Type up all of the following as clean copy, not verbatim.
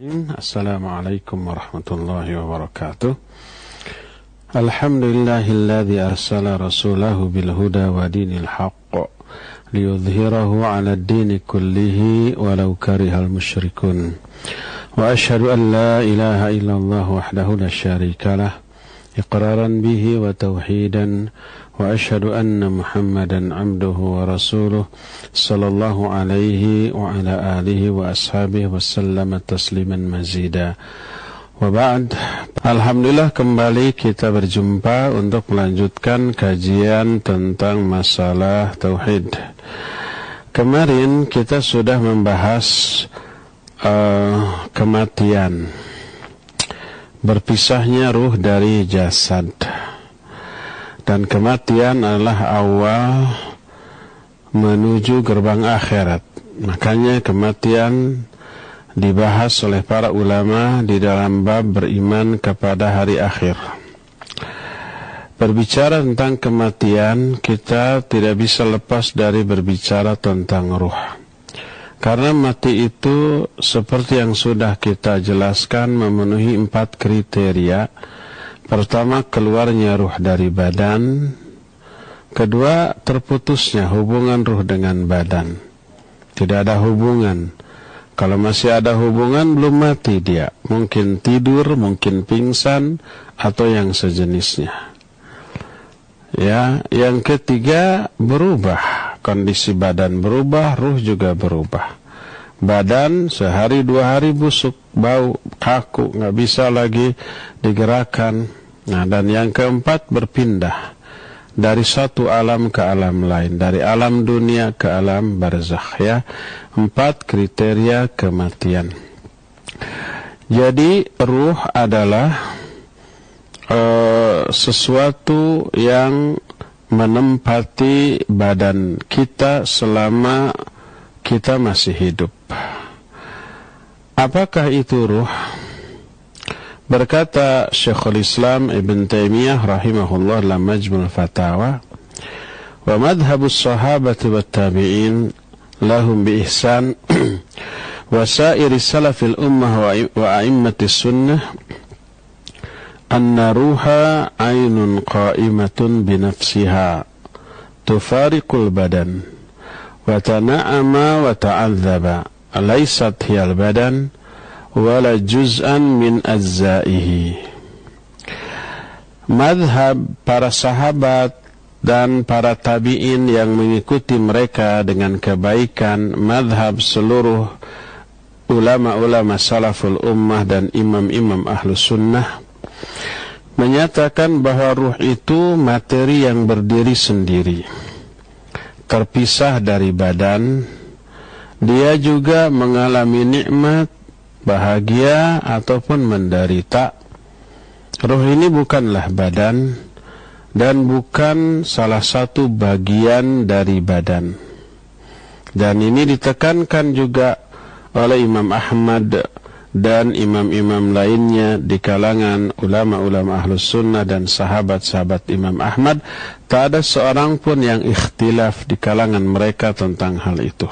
Assalamualaikum warahmatullahi wabarakatuh. Alhamdulillahilladzi arsala rasulahu bil huda wa dinil haqq liyudhhirahu 'ala ad-dini kullihi walau karihal musyrikun. Wa asyhadu an la ilaha illallah wahdahu la syarikalah iqraran bihi wa tauhidan wa asyhadu anna Muhammadan 'abduhu wa rasuluh sallallahu alaihi wa ala alihi wa ashabihi wa sallama tasliman mazida. Wa ba'd. Alhamdulillah kembali kita berjumpa untuk melanjutkan kajian tentang masalah tauhid. Kemarin kita sudah membahas kematian, berpisahnya ruh dari jasad. Dan kematian adalah awal menuju gerbang akhirat. Makanya kematian dibahas oleh para ulama di dalam bab beriman kepada hari akhir. Berbicara tentang kematian, kita tidak bisa lepas dari berbicara tentang ruh. Karena mati itu seperti yang sudah kita jelaskan memenuhi 4 kriteria. Pertama, keluarnya ruh dari badan. Kedua, terputusnya hubungan ruh dengan badan. Tidak ada hubungan. Kalau masih ada hubungan, belum mati dia. Mungkin tidur, mungkin pingsan, atau yang sejenisnya. Ya, yang ketiga, berubah. Kondisi badan berubah, ruh juga berubah. Badan sehari 2 hari busuk, bau, kaku, nggak bisa lagi digerakkan. Nah, dan yang keempat, berpindah dari satu alam ke alam lain, dari alam dunia ke alam barzakh, ya. 4 kriteria kematian. Jadi ruh adalah sesuatu yang menempati badan kita selama kita masih hidup. Apakah itu ruh? Berkata Syekhul Islam Ibn Taimiyah rahimahullah dalam Majmu' al-Fatawa, wa madhhabus sahabati wat tabi'in lahum bi ihsan wa sa'iri salafil ummah wa a'immatis sunnah anna ruha 'ainun qa'imatun bi nafsiha tufariqul badan wa tana'ama wa ta'adzaba laysat hiyal badan wala juz'an min ajza'ihi. Madhab para sahabat dan para tabi'in yang mengikuti mereka dengan kebaikan, madhab seluruh ulama-ulama salaful ummah dan imam-imam ahlus sunnah, menyatakan bahwa ruh itu materi yang berdiri sendiri, terpisah dari badan. Dia juga mengalami nikmat, bahagia ataupun menderita. Ruh ini bukanlah badan dan bukan salah satu bagian dari badan. Dan ini ditekankan juga oleh Imam Ahmad dan imam-imam lainnya di kalangan ulama-ulama ahlus sunnah dan sahabat-sahabat Imam Ahmad. Tak ada seorang pun yang ikhtilaf di kalangan mereka tentang hal itu.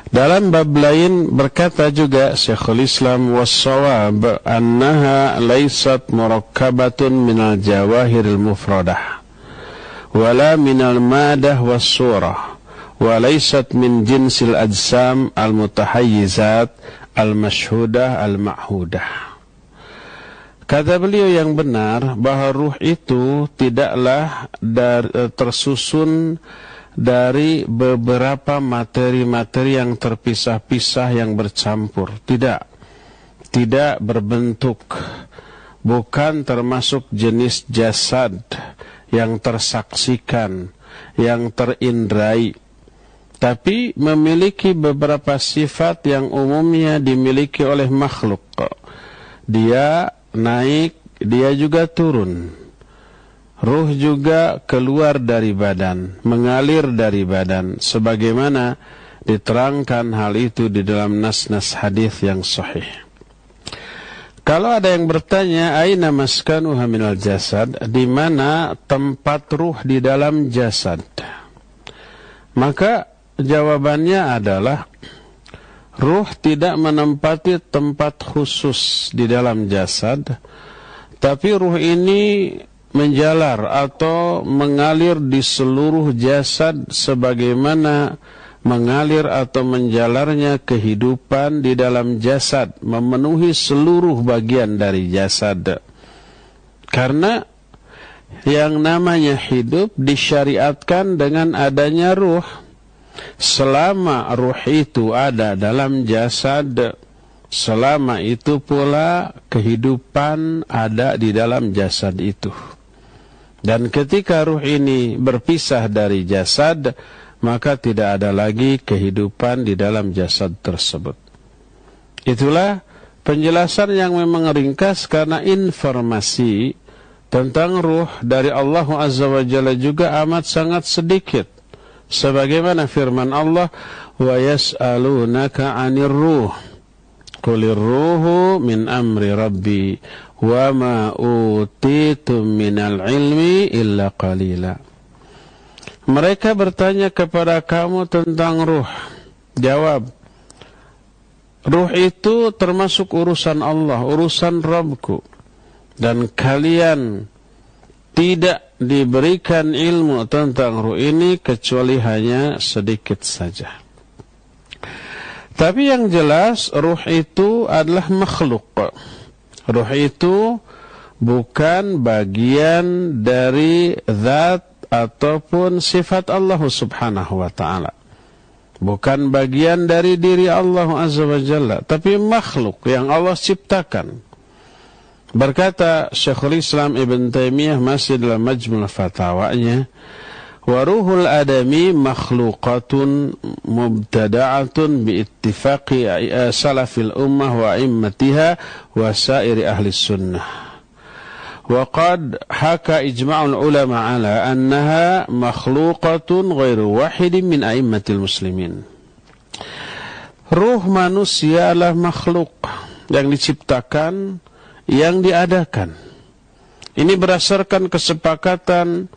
Dalam bab lain berkata juga Syekhul Islam, was-shawab annaha laysat murakkabatun minal jawahiril mufradah wala minal madah was-surah wa laysat min jinsil ajsam al-mutahayyizat al-mashhudah al-ma'hudah. Kata beliau yang benar bahwa ruh itu tidaklah tersusun dari beberapa materi-materi yang terpisah-pisah yang bercampur. Tidak berbentuk. Bukan termasuk jenis jasad yang tersaksikan, yang terindrai. Tapi memiliki beberapa sifat yang umumnya dimiliki oleh makhluk. Dia naik, dia juga turun. Ruh juga keluar dari badan, mengalir dari badan, sebagaimana diterangkan hal itu di dalam nas-nas hadis yang sahih. Kalau ada yang bertanya, aina maskanuha minal jasad, di mana tempat ruh di dalam jasad? Maka jawabannya adalah ruh tidak menempati tempat khusus di dalam jasad, tapi ruh ini menjalar atau mengalir di seluruh jasad sebagaimana mengalir atau menjalarnya kehidupan di dalam jasad, memenuhi seluruh bagian dari jasad. Karena yang namanya hidup disyariatkan dengan adanya ruh. Selama ruh itu ada dalam jasad, selama itu pula kehidupan ada di dalam jasad itu. Dan ketika ruh ini berpisah dari jasad, maka tidak ada lagi kehidupan di dalam jasad tersebut. Itulah penjelasan yang memang ringkas, karena informasi tentang ruh dari Allah Azza wa Jalla juga amat sangat sedikit. Sebagaimana firman Allah, wa yas'alunaka 'anir ruh qulir ruhu min amri rabbi wa ma utitum minal ilmi illa qalila. Mereka bertanya kepada kamu tentang ruh. Jawab, ruh itu termasuk urusan Allah, urusan Rabbku, dan kalian tidak diberikan ilmu tentang ruh ini kecuali hanya sedikit saja. Tapi yang jelas ruh itu adalah makhluk. Ruh itu bukan bagian dari zat ataupun sifat Allah Subhanahu wa ta'ala. Bukan bagian dari diri Allah Azza wa Jalla, tapi makhluk yang Allah ciptakan. Berkata Syekhul Islam Ibn Taimiyah masih dalam Majmu' Fatawanya, wa ruhul adami makhluqatun mubtada'atun biittifaqi salafil ummah wa immatiha wa sairi ahli sunnah. Wa qad haka ijma'ul ulama ala annaha makhluqatun ghairu wahidin min a'immatil muslimin. Ruh manusia adalah makhluk yang diciptakan, yang diadakan. Ini berdasarkan kesepakatan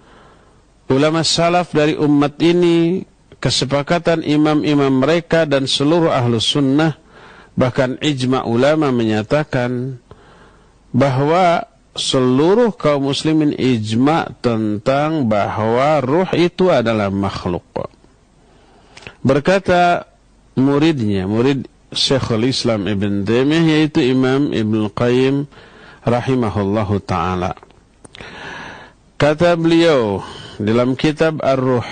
ulama salaf dari umat ini, kesepakatan imam-imam mereka dan seluruh ahlus sunnah. Bahkan ijma' ulama menyatakan bahwa seluruh kaum muslimin ijma' tentang bahwa ruh itu adalah makhluk. Berkata muridnya, murid Syekhul Islam Ibn Taimiyah, yaitu Imam Ibn Qayyim rahimahullahu ta'ala. Kata beliau dalam kitab Ar-Ruh,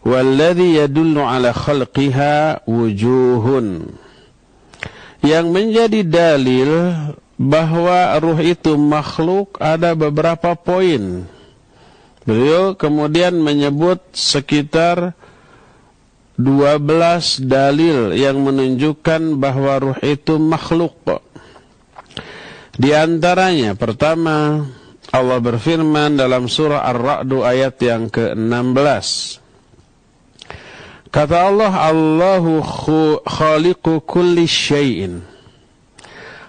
walladhi yadullu ala khalqiha wujuhun, yang menjadi dalil bahwa ruh itu makhluk ada beberapa poin. Beliau kemudian menyebut sekitar 12 dalil yang menunjukkan bahwa ruh itu makhluk. Di antaranya, pertama, Allah berfirman dalam surah Ar-Ra'd ayat yang ke-16. Kata Allah, Allahu khaliqu kulli syai'in.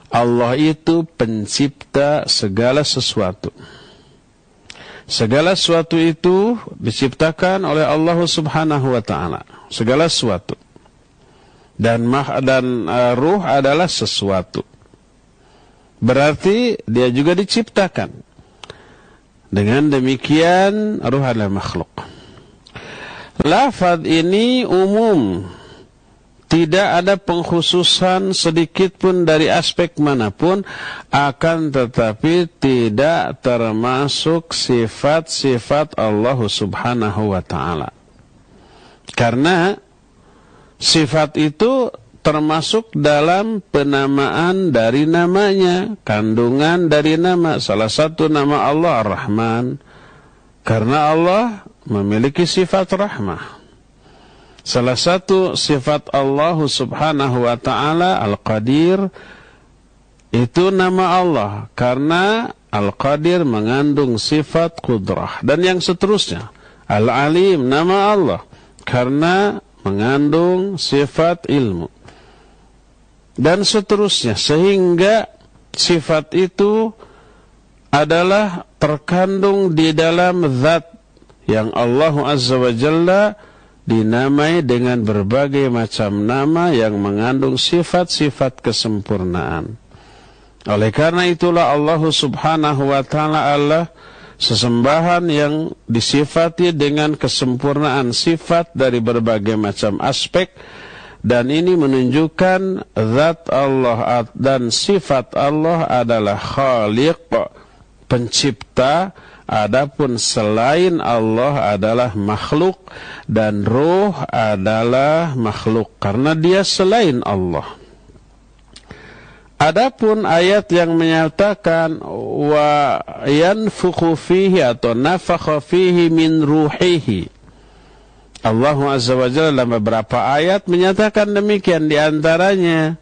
Allah itu pencipta segala sesuatu. Segala sesuatu itu diciptakan oleh Allah Subhanahu wa ta'ala. Segala sesuatu. Dan ruh adalah sesuatu. Berarti dia juga diciptakan. Dengan demikian ruh adalah makhluk. Lafaz ini umum. Tidak ada pengkhususan sedikit pun dari aspek manapun, akan tetapi tidak termasuk sifat-sifat Allah Subhanahu wa ta'ala. Karena sifat itu termasuk dalam penamaan dari namanya, kandungan dari nama. Salah satu nama Allah Ar-Rahman, karena Allah memiliki sifat rahmah. Salah satu sifat Allah Subhanahu wa ta'ala Al-Qadir, itu nama Allah, karena Al-Qadir mengandung sifat kudrah. Dan yang seterusnya, Al-Alim, nama Allah, karena mengandung sifat ilmu. Dan seterusnya, sehingga sifat itu adalah terkandung di dalam zat yang Allah Azza wa Jalla dinamai dengan berbagai macam nama yang mengandung sifat-sifat kesempurnaan. Oleh karena itulah Allah subhanahu wa ta'ala Allah sesembahan yang disifati dengan kesempurnaan sifat dari berbagai macam aspek, dan ini menunjukkan zat Allah dan sifat Allah adalah khaliq, pencipta. Adapun selain Allah adalah makhluk, dan ruh adalah makhluk karena dia selain Allah. Adapun ayat yang menyatakan wa yanfukhu fihi atau nafakha fihi min ruhihi, Allah Azza wa Jalla dalam beberapa ayat menyatakan demikian. Di antaranya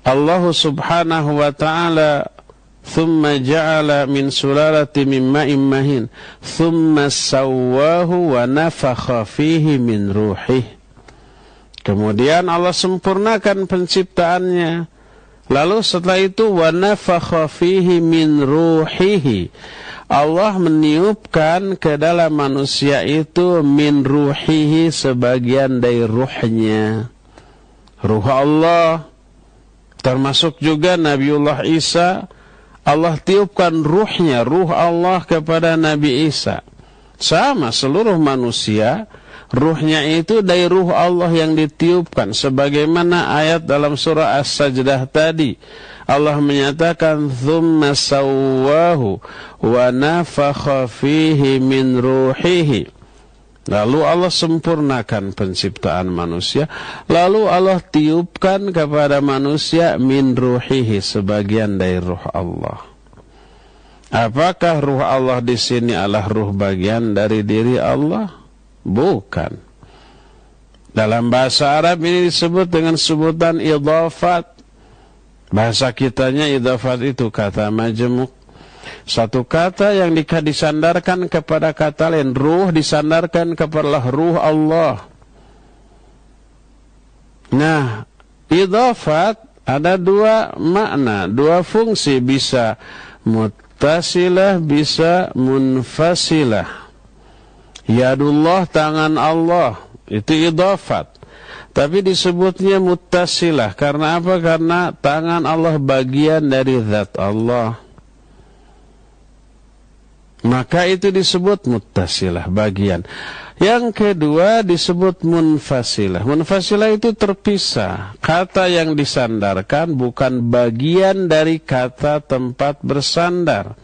Allah subhanahu wa ta'ala thumma ja'ala min sulalati min ma'in mahin thumma sawwahu wa nafakha fihi min ruhih. Kemudian Allah sempurnakan penciptaannya, lalu setelah itu wa nafakha fihi min ruhihi, Allah meniupkan ke dalam manusia itu min ruhihi, sebagian dari ruhnya, ruh Allah. Termasuk juga Nabiullah Isa, Allah tiupkan ruhnya, ruh Allah kepada Nabi Isa. Sama seluruh manusia, ruhnya itu dari ruh Allah yang ditiupkan. Sebagaimana ayat dalam surah As-Sajdah tadi, Allah menyatakan thumma sawwahu wa nafakha fihi min ruhihi. Lalu Allah sempurnakan penciptaan manusia, lalu Allah tiupkan kepada manusia min ruhihi, sebagian dari ruh Allah. Apakah ruh Allah di sini adalah ruh bagian dari diri Allah? Bukan. Dalam bahasa Arab ini disebut dengan sebutan idhafat. Bahasa kitanya idhafat itu kata majmuk. Satu kata yang disandarkan kepada kata lain. Ruh disandarkan kepada ruh Allah. Nah, idhafat ada dua makna, dua fungsi, bisa muttasilah, bisa munfasilah. Yadullah, tangan Allah, itu idhafat. Tapi disebutnya muttasilah. Karena apa? Karena tangan Allah bagian dari zat Allah. Maka itu disebut muttasilah, bagian. Yang kedua disebut munfasilah. Munfasilah itu terpisah. Kata yang disandarkan bukan bagian dari kata tempat bersandar.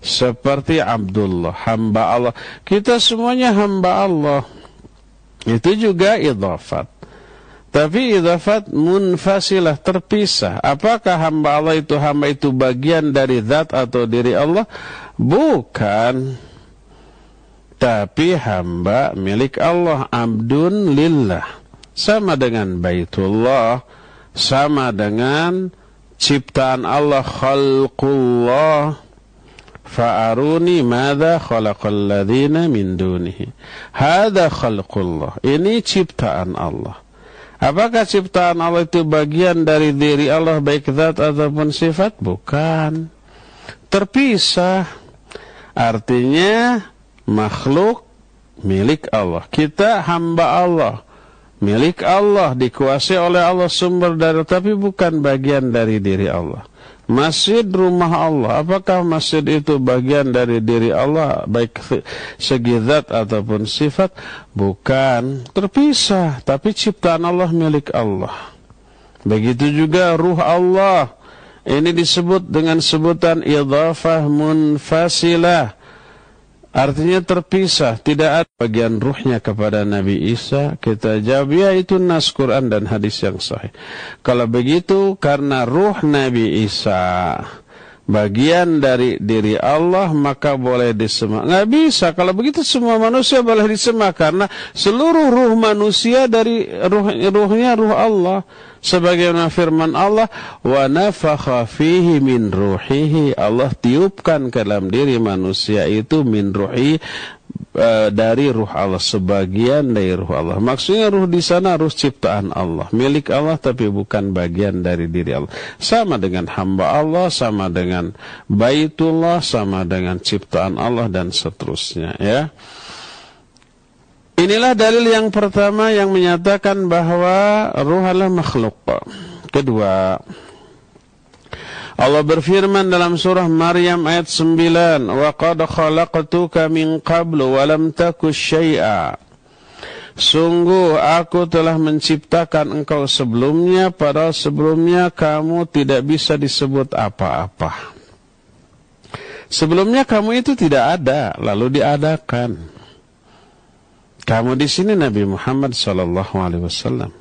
Seperti Abdullah, hamba Allah. Kita semuanya hamba Allah. Itu juga idhafat. Tapi idhafat munfasilah, terpisah. Apakah hamba Allah itu, hamba itu bagian dari zat atau diri Allah? Bukan. Tapi hamba milik Allah, abdun lillah. Sama dengan Baitullah, sama dengan ciptaan Allah, khalqullah. Fa'aruni madza khalaqal ladzina min dunihi. Hadza khalqullah. Ini ciptaan Allah. Apakah ciptaan Allah itu bagian dari diri Allah, baik zat ataupun sifat? Bukan. Terpisah. Artinya makhluk milik Allah. Kita hamba Allah, milik Allah, dikuasai oleh Allah, sumber dari, tapi bukan bagian dari diri Allah. Masjid rumah Allah, apakah masjid itu bagian dari diri Allah, baik segi zat ataupun sifat? Bukan, terpisah, tapi ciptaan Allah milik Allah. Begitu juga ruh Allah, ini disebut dengan sebutan idhafah munfasilah. Artinya terpisah, tidak ada bagian ruhnya kepada Nabi Isa. Kita jawab, ya itu nas Quran dan hadis yang sahih. Kalau begitu, karena ruh Nabi Isa bagian dari diri Allah, maka boleh disembah. Nggak bisa, kalau begitu semua manusia boleh disembah, karena seluruh ruh manusia dari ruhnya ruh Allah. Sebagaimana firman Allah, wa nafakha fihi min ruhihi, Allah tiupkan ke dalam diri manusia itu min ruhi, dari ruh Allah, sebagian dari ruh Allah. Maksudnya ruh di sana ruh ciptaan Allah, milik Allah, tapi bukan bagian dari diri Allah. Sama dengan hamba Allah, sama dengan Baitullah, sama dengan ciptaan Allah dan seterusnya, ya. Inilah dalil yang pertama yang menyatakan bahwa ruh adalah makhluk. Kedua, Allah berfirman dalam surah Maryam ayat 9, "Wa qad khalaqtuka min qablu wa lam taku syai'a." Sungguh aku telah menciptakan engkau sebelumnya, padahal sebelumnya kamu tidak bisa disebut apa-apa. Sebelumnya kamu itu tidak ada, lalu diadakan. Kamu di sini Nabi Muhammad SAW.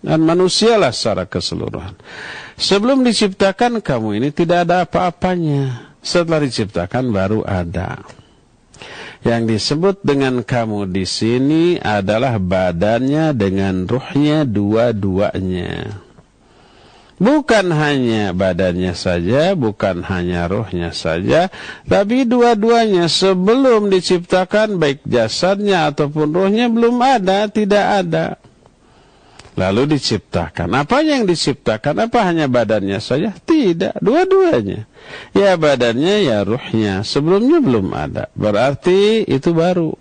Dan manusialah secara keseluruhan. Sebelum diciptakan kamu ini tidak ada apa-apanya. Setelah diciptakan baru ada. Yang disebut dengan kamu di sini adalah badannya dengan ruhnya dua-duanya. Bukan hanya badannya saja, bukan hanya ruhnya saja, tapi dua-duanya sebelum diciptakan baik jasadnya ataupun ruhnya belum ada, tidak ada. Lalu diciptakan. Apa yang diciptakan? Apa hanya badannya saja? Tidak, dua-duanya. Ya badannya, ya ruhnya. Sebelumnya belum ada. Berarti itu baru.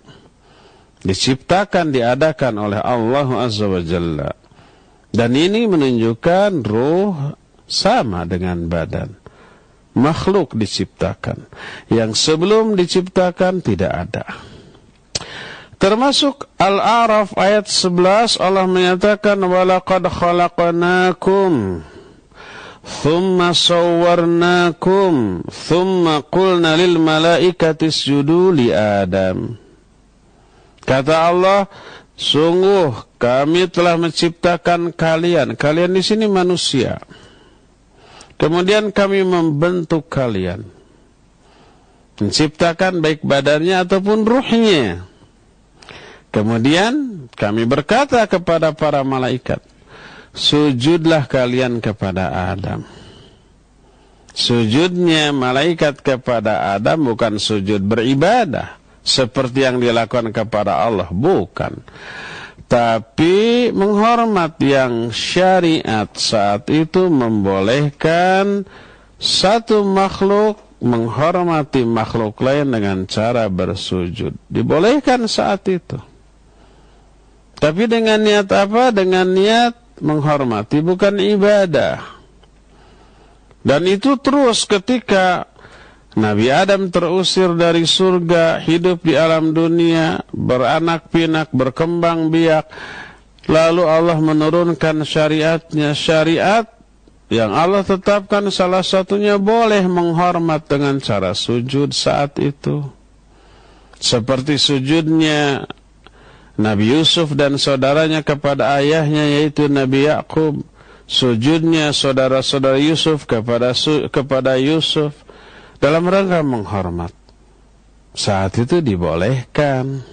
Diciptakan, diadakan oleh Allah Azza wa Jalla. Dan ini menunjukkan ruh sama dengan badan. Makhluk diciptakan. Yang sebelum diciptakan tidak ada. Termasuk Al-A'raf ayat 11 Allah menyatakan walaqad khalaqnakum thumma sawwarnakum thumma qulna lil malaikati isjudu li Adam. Kata Allah, sungguh kami telah menciptakan kalian. Kalian di sini manusia. Kemudian kami membentuk kalian. Menciptakan baik badannya ataupun ruhnya. Kemudian kami berkata kepada para malaikat, sujudlah kalian kepada Adam. Sujudnya malaikat kepada Adam bukan sujud beribadah seperti yang dilakukan kepada Allah, bukan. Tapi menghormat yang syariat saat itu membolehkan satu makhluk menghormati makhluk lain dengan cara bersujud. Dibolehkan saat itu. Tapi dengan niat apa? Dengan niat menghormati, bukan ibadah. Dan itu terus ketika Nabi Adam terusir dari surga, hidup di alam dunia, beranak pinak, berkembang biak. Lalu Allah menurunkan syariatnya. Syariat yang Allah tetapkan salah satunya boleh menghormat dengan cara sujud saat itu. Seperti sujudnya Nabi Yusuf dan saudaranya kepada ayahnya yaitu Nabi Yakub, sujudnya saudara-saudara Yusuf kepada Yusuf dalam rangka menghormat. Saat itu dibolehkan,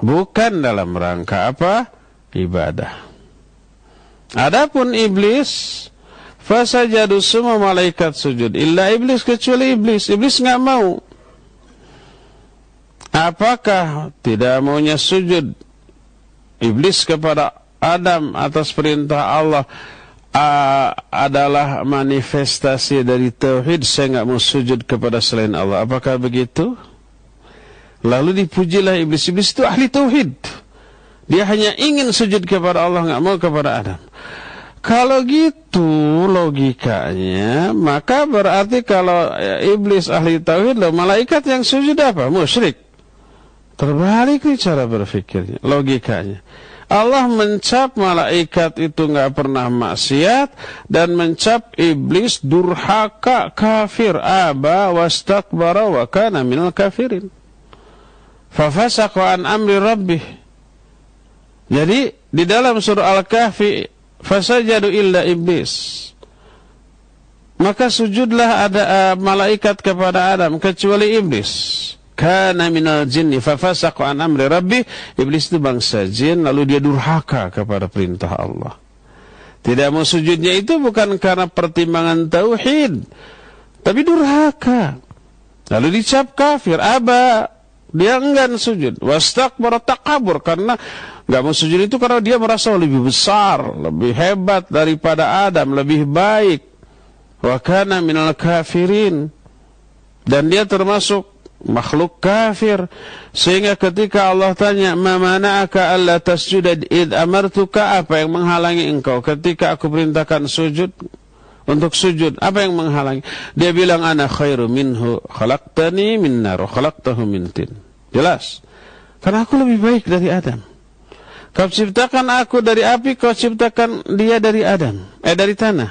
bukan dalam rangka apa? Ibadah. Adapun iblis, fasajadu semua malaikat sujud illa iblis, kecuali iblis. Iblis enggak mau. Apakah tidak maunya sujud iblis kepada Adam atas perintah Allah adalah manifestasi dari tauhid? Saya enggak mau sujud kepada selain Allah. Apakah begitu? Lalu dipujilah iblis. Iblis itu ahli tauhid. Dia hanya ingin sujud kepada Allah, enggak mau kepada Adam. Kalau gitu logikanya, maka berarti kalau iblis ahli tauhid, malaikat yang sujud apa? Musyrik. Terbalik nih cara berpikirnya, logikanya. Allah mencap malaikat itu enggak pernah maksiat dan mencap iblis durhaka, kafir, aba wastakbara wa kana minal kafirin. Fafasaqa an amri rabbih. Jadi di dalam surah Al-Kahfi, fasajadu illa iblis. Maka sujudlah ada malaikat kepada Adam kecuali iblis. Kana minal jinni fafasaqa an amri rabbih. Iblis itu bangsa jin, lalu dia durhaka kepada perintah Allah. Tidak mau sujudnya itu bukan karena pertimbangan tauhid, tapi durhaka. Lalu dicap kafir, aba. Dia enggan sujud. Wastakbara, takabur, karena enggak mau sujud itu karena dia merasa lebih besar, lebih hebat daripada Adam, lebih baik. Wa kana minal kafirin. Dan dia termasuk makhluk kafir. Sehingga ketika Allah tanya, "Ma mana'aka alla tasjuda id amartuka?" Apa yang menghalangi engkau ketika aku perintahkan sujud? Untuk sujud, apa yang menghalangi? Dia bilang, "Ana khairu minhu, khalaqtani min nar wa khalaqtahu min tin." Jelas. Karena aku lebih baik dari Adam. Kau ciptakan aku dari api, kau ciptakan dia dari dari tanah.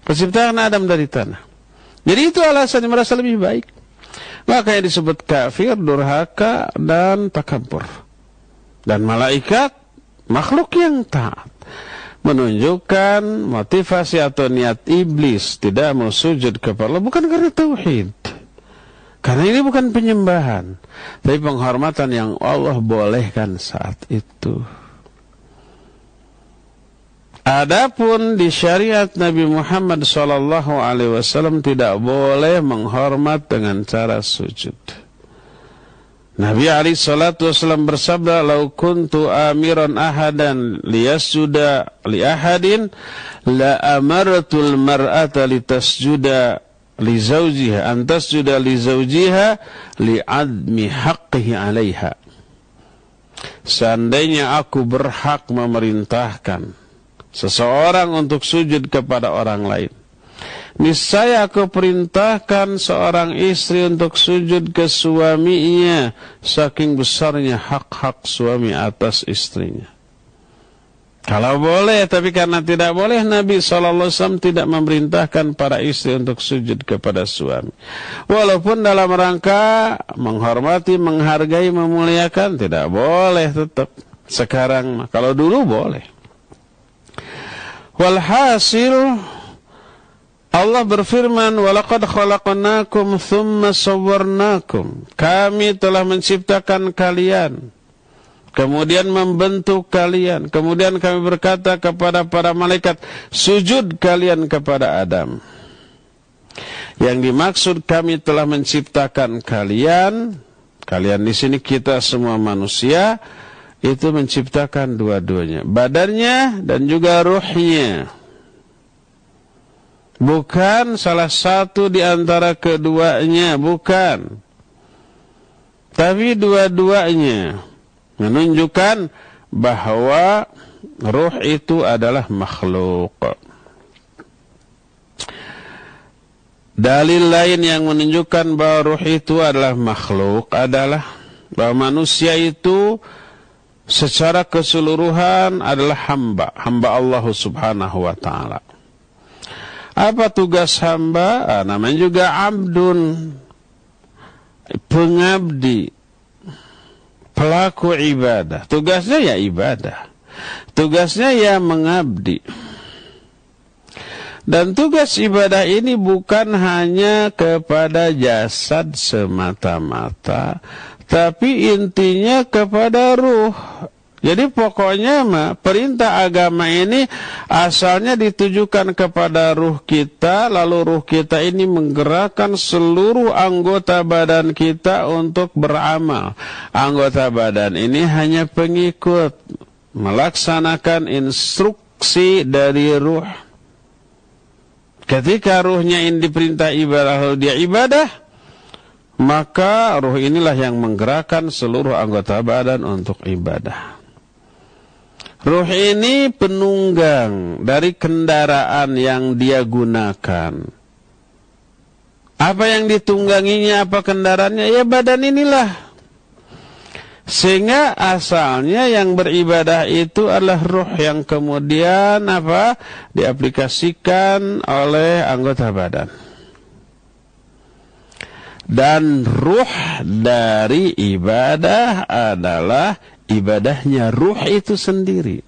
Kau ciptakan Adam dari tanah. Jadi itu alasan yang merasa lebih baik. Maka yang disebut kafir, durhaka, dan takabur. Dan malaikat, makhluk yang taat. Menunjukkan motivasi atau niat iblis tidak mau sujud kepada Allah bukan karena tauhid. Karena ini bukan penyembahan, tapi penghormatan yang Allah bolehkan saat itu. Adapun di syariat Nabi Muhammad SAW tidak boleh menghormat dengan cara sujud. Nabi SAW bersabda, "Lau kuntu amiran ahadan liyasjuda li ahadin la amartul mar'ata litasjuda li zawjiha antas sudah li zawjiha li admi haqqihi 'alaiha." Seandainya aku berhak memerintahkan seseorang untuk sujud kepada orang lain, niscaya aku perintahkan seorang istri untuk sujud ke suaminya, saking besarnya hak-hak suami atas istrinya. Kalau boleh, tapi karena tidak boleh, Nabi SAW tidak memerintahkan para istri untuk sujud kepada suami. Walaupun dalam rangka menghormati, menghargai, memuliakan, tidak boleh tetap. Sekarang, kalau dulu boleh. Walhasil, Allah berfirman, "Walaqad khalaqnakum thumma sawwarnakum." Kami telah menciptakan kalian, kemudian membentuk kalian, kemudian kami berkata kepada para malaikat, "Sujud kalian kepada Adam." Yang dimaksud kami telah menciptakan kalian, kalian di sini kita semua manusia, itu menciptakan dua-duanya, badannya dan juga ruhnya. Bukan salah satu di antara keduanya, bukan. Tapi dua-duanya menunjukkan bahwa ruh itu adalah makhluk. Dalil lain yang menunjukkan bahwa ruh itu adalah makhluk adalah bahwa manusia itu secara keseluruhan adalah hamba Allah Subhanahu wa ta'ala. Apa tugas hamba? Namanya juga abdun, pengabdi, pelaku ibadah. Tugasnya ya ibadah, tugasnya ya mengabdi. Dan tugas ibadah ini bukan hanya kepada jasad semata-mata, tapi intinya kepada ruh. Jadi pokoknya perintah agama ini asalnya ditujukan kepada ruh kita, lalu ruh kita ini menggerakkan seluruh anggota badan kita untuk beramal. Anggota badan ini hanya pengikut, melaksanakan instruksi dari ruh. Ketika ruhnya ini diperintah ibadah, lalu dia ibadah, maka ruh inilah yang menggerakkan seluruh anggota badan untuk ibadah. Ruh ini penunggang dari kendaraan yang dia gunakan. Apa yang ditungganginya, apa kendaraannya? Ya badan inilah. Sehingga asalnya yang beribadah itu adalah ruh yang kemudian diaplikasikan oleh anggota badan. Dan ruh dari ibadah adalah ibadahnya ruh itu sendiri.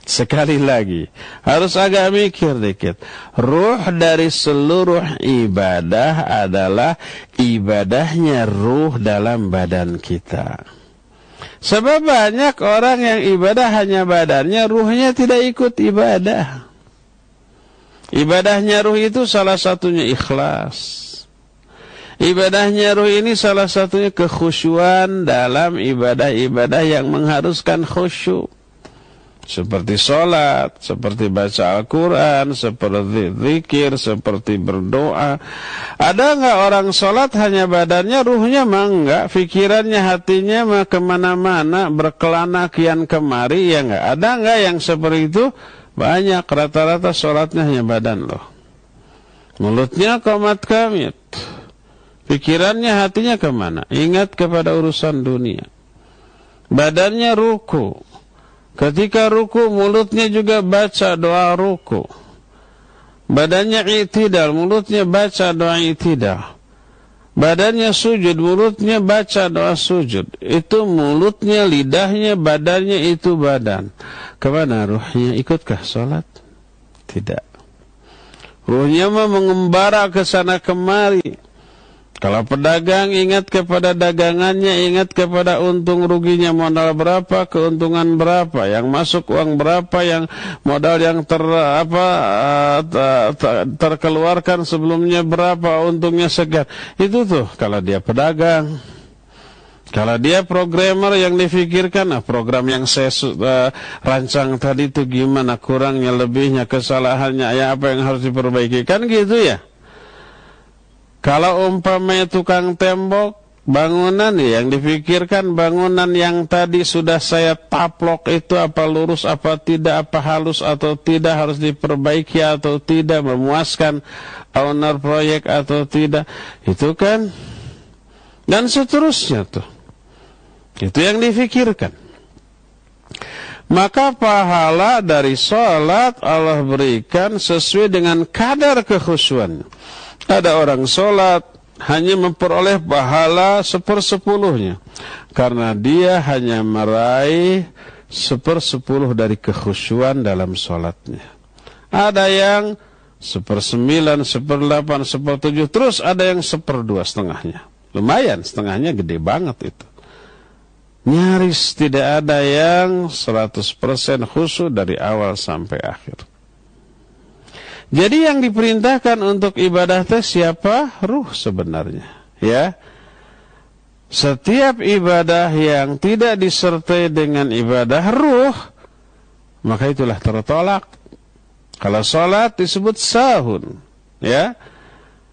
Sekali lagi, harus agak mikir dikit. Ruh dari seluruh ibadah adalah ibadahnya ruh dalam badan kita. Sebab banyak orang yang ibadah hanya badannya, ruhnya tidak ikut ibadah. Ibadahnya ruh itu salah satunya ikhlas. Ibadahnya ruh ini salah satunya kekhusyuan dalam ibadah-ibadah yang mengharuskan khusyuk. Seperti sholat, seperti baca Al-Quran, seperti zikir, seperti berdoa. Ada nggak orang sholat hanya badannya, ruhnya mah enggak, pikirannya, hatinya mah kemana-mana, berkelana kian kemari, ya nggak? Ada nggak yang seperti itu? Banyak, rata-rata sholatnya hanya badan loh. Mulutnya qomat kamit, pikirannya, hatinya kemana? Ingat kepada urusan dunia. Badannya ruku. Ketika ruku, mulutnya juga baca doa ruku. Badannya i'tidal, mulutnya baca doa i'tidal. Badannya sujud, mulutnya baca doa sujud. Itu mulutnya, lidahnya, badannya itu badan. Kemana ruhnya? Ikutkah sholat? Tidak. Ruhnya mah mengembara ke sana kemari. Kalau pedagang, ingat kepada dagangannya, ingat kepada untung ruginya, modal berapa, keuntungan berapa, yang masuk uang berapa, yang modal yang terkeluarkan sebelumnya berapa, untungnya sekian. Itu tuh kalau dia pedagang. Kalau dia programmer, yang difikirkan, program yang saya rancang tadi itu gimana, kurangnya, lebihnya, kesalahannya, ya apa yang harus diperbaiki, kan gitu ya. Kalau umpamanya tukang tembok, bangunan, yang dipikirkan bangunan yang tadi sudah saya taplok itu apa lurus, apa tidak, apa halus atau tidak, harus diperbaiki atau tidak, memuaskan owner proyek atau tidak, itu kan, dan seterusnya tuh. Itu yang dipikirkan. Maka pahala dari sholat Allah berikan sesuai dengan kadar kekhusyuannya. Ada orang sholat hanya memperoleh pahala 1/10-nya karena dia hanya meraih 1/10 dari kekhusyuan dalam sholatnya. Ada yang 1/9, 1/8, 1/7, terus ada yang 1/2,5-nya. Lumayan, setengahnya gede banget itu. Nyaris tidak ada yang 100% khusyuk dari awal sampai akhir. Jadi yang diperintahkan untuk ibadah teh siapa? Ruh sebenarnya, ya. Setiap ibadah yang tidak disertai dengan ibadah ruh, maka itulah tertolak. Kalau salat disebut sahun, ya.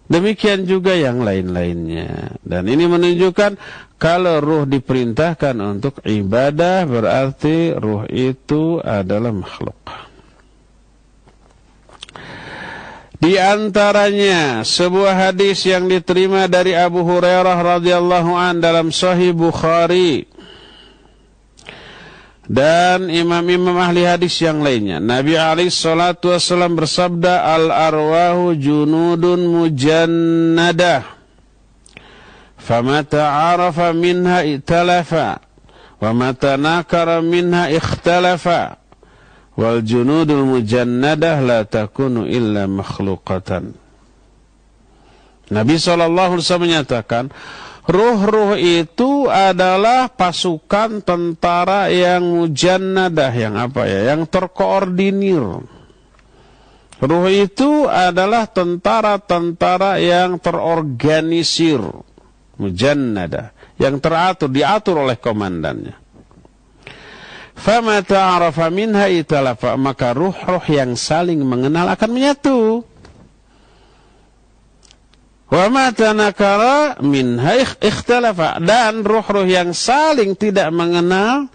Demikian juga yang lain-lainnya. Dan ini menunjukkan kalau ruh diperintahkan untuk ibadah, berarti ruh itu adalah makhluk. Di antaranya sebuah hadis yang diterima dari Abu Hurairah radhiyallahu an dalam Sahih Bukhari dan imam-imam ahli hadis yang lainnya. Nabi alaihi salatu wasallam bersabda, al-arwahu junudun mujannadah, famata arafa minha italafa, wa mata nakara minha ikhtalafa. Wal junudul mujannadah la takunu illa makhluqatan. Nabi SAW menyatakan, ruh-ruh itu adalah pasukan tentara yang mujannadah, yang apa ya, yang terkoordinir. Ruh itu adalah tentara-tentara yang terorganisir, mujannadah, yang teratur, diatur oleh komandannya. Fama ta'arafa minha italafa, maka ruh-ruh yang saling mengenal akan menyatu. Wa ma tanakara minha ikhtalafa, dan ruh-ruh yang saling tidak mengenal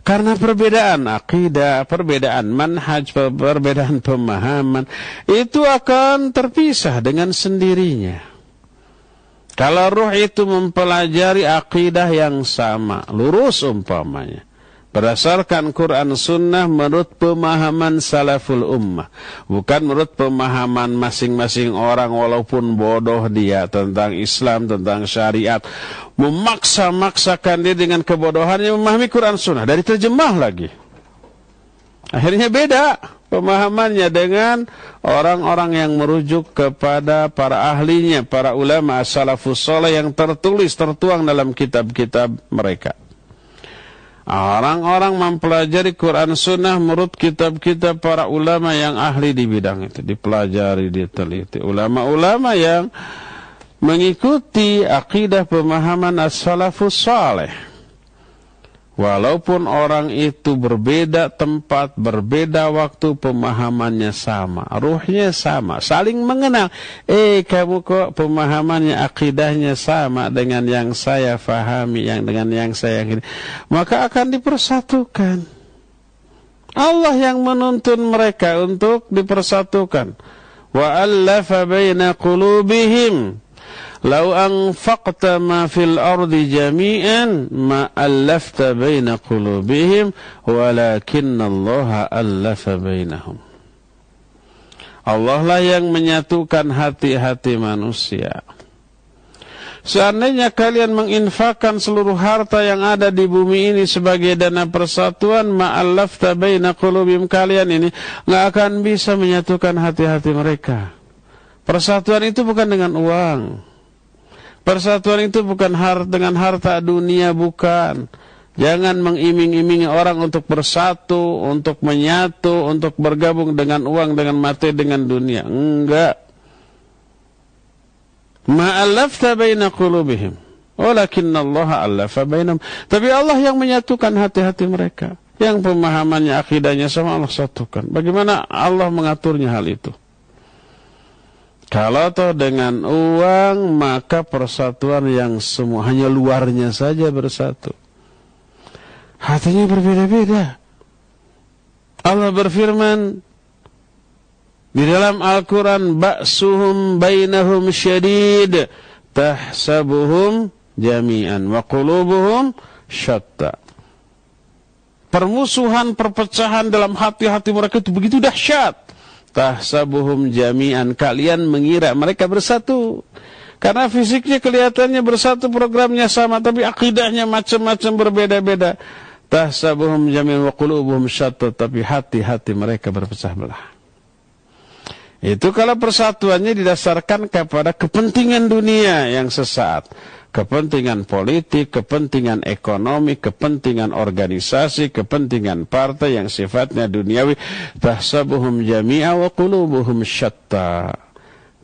karena perbedaan akidah, perbedaan manhaj, perbedaan pemahaman, itu akan terpisah dengan sendirinya. Kalau ruh itu mempelajari akidah yang sama, lurus umpamanya, berdasarkan Quran Sunnah menurut pemahaman salaful ummah, bukan menurut pemahaman masing-masing orang walaupun bodoh dia tentang Islam, tentang syariat, memaksa-maksakan dia dengan kebodohannya memahami Quran Sunnah dari terjemah lagi. Akhirnya beda pemahamannya dengan orang-orang yang merujuk kepada para ahlinya, para ulama salafus saleh yang tertuang dalam kitab-kitab mereka. Orang-orang mempelajari Quran Sunnah menurut kitab-kitab para ulama yang ahli di bidang itu, dipelajari, diteliti. Ulama-ulama yang mengikuti akidah pemahaman as-salafus saleh. Walaupun orang itu berbeda tempat, berbeda waktu, pemahamannya sama, ruhnya sama, saling mengenal. Kamu kok pemahamannya, akidahnya sama dengan yang saya fahami, dengan yang saya yakini. Maka akan dipersatukan. Allah yang menuntun mereka untuk dipersatukan. Wa allafa baina qulubihim. Lau anfaqta ma fil ardi jami'an ma allafta baina qulubihim walakinna Allah allafa bainahum. Allah lah yang menyatukan hati-hati manusia. Seandainya kalian menginfakkan seluruh harta yang ada di bumi ini sebagai dana persatuan, ma allafta baina qulubihim, kalian ini enggak akan bisa menyatukan hati-hati mereka. Persatuan itu bukan dengan uang. Persatuan itu bukan dengan harta dunia, bukan. Jangan mengiming-imingi orang untuk bersatu, untuk menyatu, untuk bergabung dengan uang, dengan materi, dengan dunia. Enggak. Ma'allafta baina qulubihim walakinna Allah allafa bainahum. Tapi Allah yang menyatukan hati-hati mereka. Yang pemahamannya, akidahnya sama, Allah satukan. Bagaimana Allah mengaturnya hal itu? Kalau toh dengan uang, maka persatuan yang semua hanya luarnya saja bersatu. Hatinya berbeda-beda. Allah berfirman di dalam Al-Quran, ba'suhum bainahum syadid, tahsabuhum jami'an, wa qulubuhum syatta. Permusuhan, perpecahan dalam hati-hati mereka itu begitu dahsyat. Tahsabuhum jami'an, kalian mengira mereka bersatu. Karena fisiknya kelihatannya bersatu, programnya sama, tapi akidahnya macam-macam berbeda-beda. Tahsabuhum jami'an wa qulubuhum syatta, tapi hati-hati mereka berpecah belah. Itu kalau persatuannya didasarkan kepada kepentingan dunia yang sesaat. Kepentingan politik, kepentingan ekonomi, kepentingan organisasi, kepentingan partai yang sifatnya duniawi. Tahsabuhum jami'a wa qulubuhum syatta.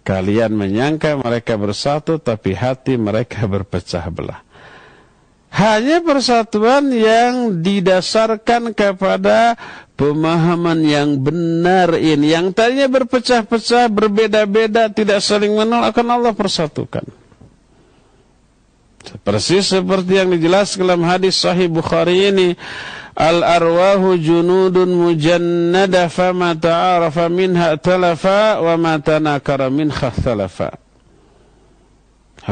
Kalian menyangka mereka bersatu, tapi hati mereka berpecah belah. Hanya persatuan yang didasarkan kepada pemahaman yang benar ini. Yang tadinya berpecah-pecah, berbeda-beda, tidak saling mengenal, akan Allah persatukan. Persis seperti yang dijelaskan dalam hadis Sahih Bukhari ini, al-arwahu junudun mujannada fama ta'arafa minha talafa wa ma tanakara minha talafa.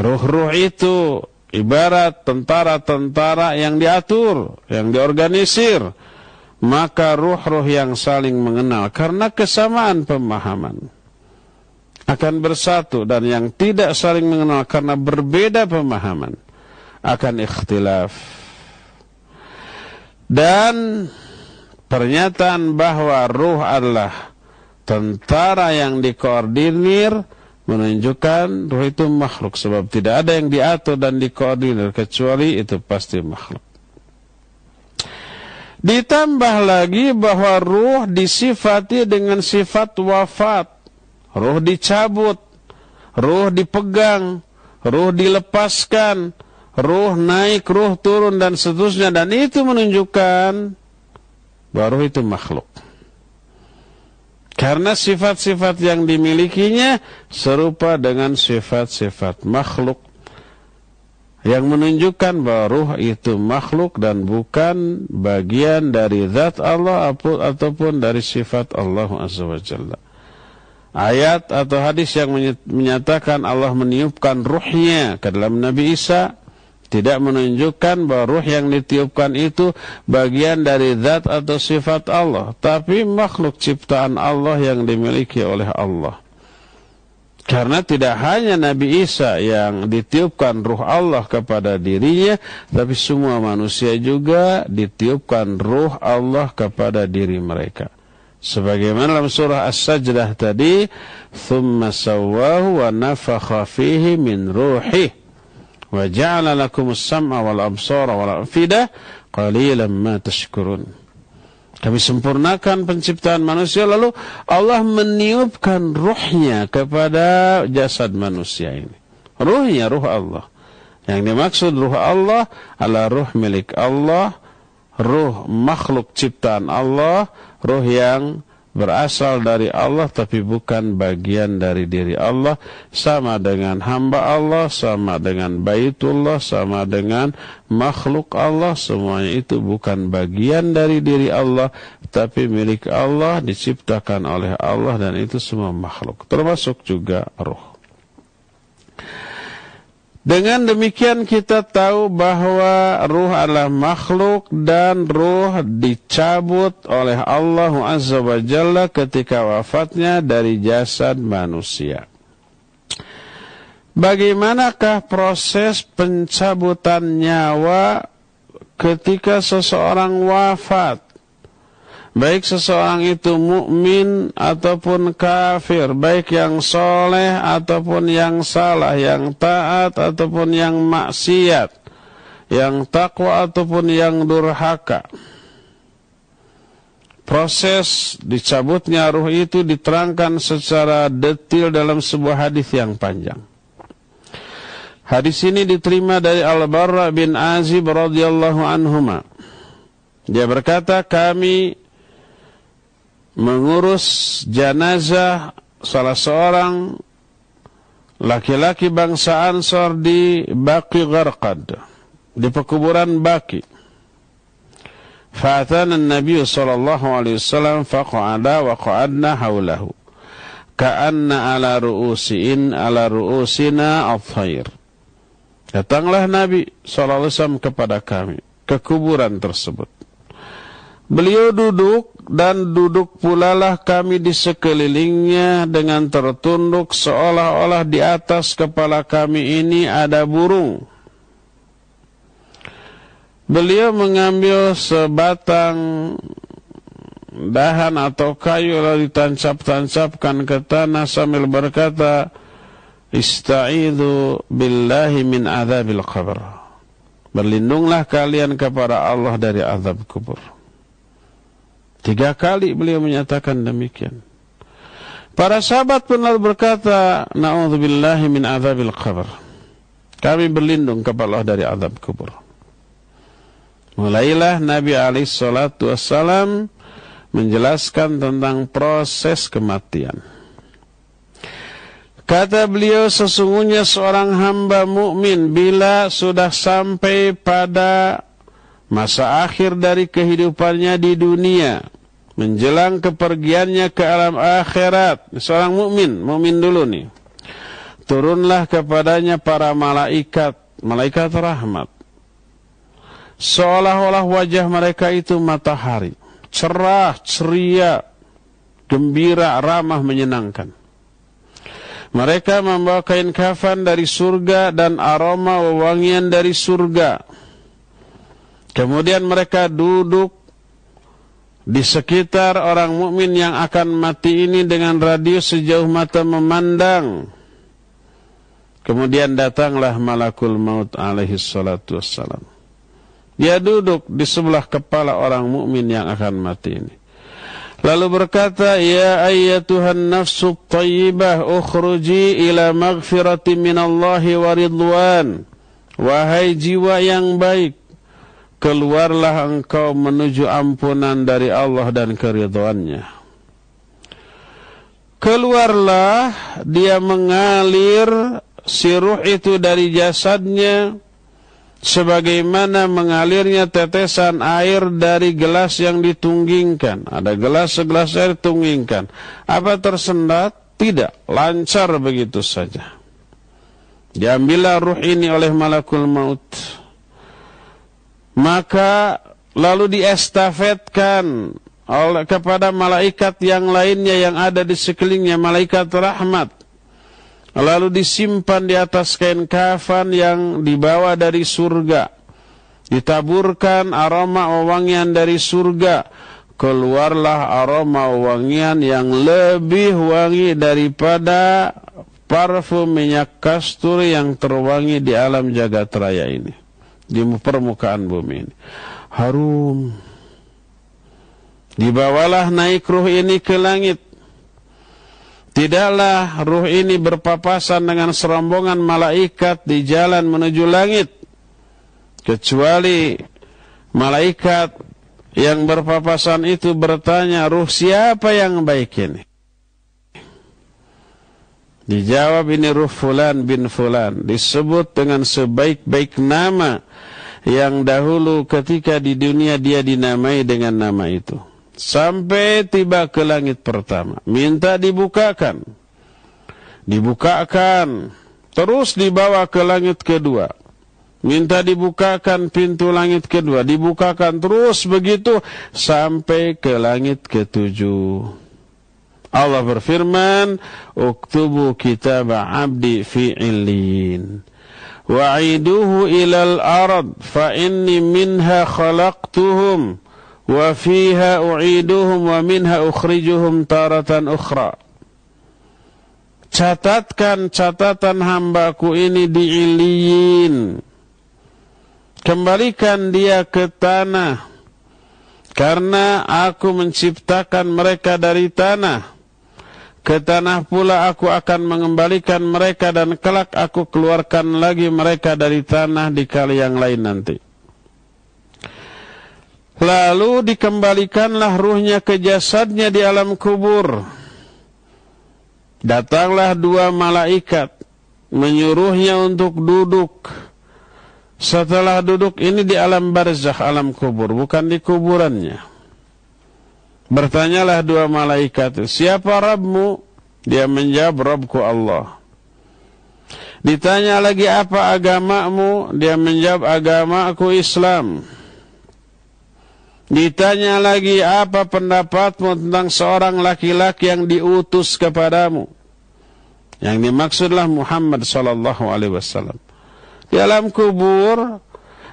Ruh-ruh itu ibarat tentara-tentara yang diatur, yang diorganisir. Maka ruh-ruh yang saling mengenal karena kesamaan pemahaman akan bersatu, dan yang tidak saling mengenal karena berbeda pemahaman akan ikhtilaf. Dan pernyataan bahwa ruh adalah tentara yang dikoordinir menunjukkan ruh itu makhluk, sebab tidak ada yang diatur dan dikoordinir kecuali itu pasti makhluk. Ditambah lagi bahwa ruh disifati dengan sifat wafat. Ruh dicabut, ruh dipegang, ruh dilepaskan, ruh naik, ruh turun, dan seterusnya. Dan itu menunjukkan bahwa ruh itu makhluk. Karena sifat-sifat yang dimilikinya serupa dengan sifat-sifat makhluk, yang menunjukkan bahwa ruh itu makhluk dan bukan bagian dari zat Allah ataupun dari sifat Allah Azza wa Jalla. Ayat atau hadis yang menyatakan Allah meniupkan ruhnya ke dalam Nabi Isa tidak menunjukkan bahwa ruh yang ditiupkan itu bagian dari zat atau sifat Allah, tapi makhluk ciptaan Allah yang dimiliki oleh Allah. Karena tidak hanya Nabi Isa yang ditiupkan ruh Allah kepada dirinya, tapi semua manusia juga ditiupkan ruh Allah kepada diri mereka. Sebagaimana dalam surah As-Sajdah tadi, thumma sawwahu wa nafakha fihi min ruhi wa ja'ala lakumus sam'a wal absara wal afidah qalilan ma tashkurun. Kami sempurnakan penciptaan manusia, lalu Allah meniupkan ruhnya kepada jasad manusia ini. Ruhnya ruh Allah. Yang dimaksud ruh Allah adalah ruh milik Allah, ruh makhluk ciptaan Allah, ruh yang berasal dari Allah tapi bukan bagian dari diri Allah, sama dengan hamba Allah, sama dengan Baitullah, sama dengan makhluk Allah, semuanya itu bukan bagian dari diri Allah tapi milik Allah, diciptakan oleh Allah, dan itu semua makhluk, termasuk juga ruh. Dengan demikian kita tahu bahwa ruh adalah makhluk dan ruh dicabut oleh Allah Azza wa Jalla ketika wafatnya dari jasad manusia. Bagaimanakah proses pencabutan nyawa ketika seseorang wafat? Baik seseorang itu mukmin ataupun kafir, baik yang soleh ataupun yang salah, yang taat ataupun yang maksiat, yang takwa ataupun yang durhaka. Proses dicabutnya ruh itu diterangkan secara detail dalam sebuah hadis yang panjang. Hadis ini diterima dari Al-Barra bin Azib radhiyallahu anhuma. Dia berkata, kami mengurus jenazah salah seorang laki-laki bangsa Ansar di Baqi Gharqad, di pekuburan Baqi. Fa'atana an-nabiy sallallahu alaihi wasallam faqa'ada wa qa'adna hawlahu ka'anna ala ru'usina al-thair. Datanglah Nabi sallallahu alaihi wasallam kepada kami ke kuburan tersebut. Beliau duduk, dan duduk pulalah kami di sekelilingnya dengan tertunduk seolah-olah di atas kepala kami ini ada burung. Beliau mengambil sebatang dahan atau kayu lalu ditancap-tancapkan ke tanah sambil berkata, Ista'idhu billahi min adzabil qabr. Berlindunglah kalian kepada Allah dari azab kubur. 3 kali beliau menyatakan demikian. Para sahabat pun lalu berkata, Na'udzubillahi min adzabil qabr. Kami berlindung kepada Allah dari azab kubur. Mulailah Nabi SAW menjelaskan tentang proses kematian. Kata beliau, sesungguhnya seorang hamba mukmin bila sudah sampai pada masa akhir dari kehidupannya di dunia, menjelang kepergiannya ke alam akhirat, seorang mukmin dulu nih, turunlah kepadanya para malaikat rahmat. Seolah-olah wajah mereka itu matahari, cerah, ceria, gembira, ramah, menyenangkan. Mereka membawa kain kafan dari surga dan aroma wewangian dari surga. Kemudian mereka duduk di sekitar orang mukmin yang akan mati ini dengan radius sejauh mata memandang. Kemudian datanglah malakul maut alaihi salatu wassalam. Dia duduk di sebelah kepala orang mukmin yang akan mati ini. Lalu berkata, Ya ayyatuhan nafsu thayyibah ukhruji ila maghfirati minallahi wa ridwan. Wahai jiwa yang baik, keluarlah engkau menuju ampunan dari Allah dan keridhaannya. Keluarlah, dia mengalir si ruh itu dari jasadnya sebagaimana mengalirnya tetesan air dari gelas yang ditunggingkan. Ada gelas, segelas air tunggingkan. Apa tersendat? Tidak, lancar begitu saja. Diambillah ruh ini oleh malakul maut. Maka lalu diestafetkan kepada malaikat yang lainnya yang ada di sekelilingnya, malaikat rahmat. Lalu disimpan di atas kain kafan yang dibawa dari surga. Ditaburkan aroma wewangian dari surga. Keluarlah aroma wewangian yang lebih wangi daripada parfum minyak kasturi yang terwangi di alam jagat raya ini, di permukaan bumi ini. Harum. Dibawalah naik ruh ini ke langit. Tidaklah ruh ini berpapasan dengan serombongan malaikat di jalan menuju langit, kecuali malaikat Yang berpapasan itu bertanya, ruh siapa yang baik ini? Dijawab, ini ruh fulan bin fulan. Disebut dengan sebaik-baik nama yang dahulu ketika di dunia dia dinamai dengan nama itu. Sampai tiba ke langit pertama. Minta dibukakan. Dibukakan. Terus dibawa ke langit kedua. Minta dibukakan pintu langit kedua. Dibukakan terus begitu sampai ke langit ketujuh. Allah berfirman, "Uktubu kitab 'abdi fi 'illin wa'iduhu ilal ard fa inni minha khalaqtuhum wa fiha u'iduhum wa minha ukhrijuhum taratan ukhra." Catatkan catatan hambaku ini di Iliyin. Kembalikan dia ke tanah, karena aku menciptakan mereka dari tanah. Ke tanah pula aku akan mengembalikan mereka, dan kelak aku keluarkan lagi mereka dari tanah di kali yang lain nanti. Lalu dikembalikanlah ruhnya ke jasadnya di alam kubur. Datanglah dua malaikat menyuruhnya untuk duduk. Setelah duduk ini di alam barzakh, alam kubur, bukan di kuburannya. Bertanyalah dua malaikat, siapa Rabbmu? Dia menjawab, Rabbku Allah. Ditanya lagi, apa agamamu? Dia menjawab, agamaku Islam. Ditanya lagi, apa pendapatmu tentang seorang laki-laki yang diutus kepadamu? Yang dimaksudlah Muhammad sallallahu alaihi wasallam. Di alam kubur,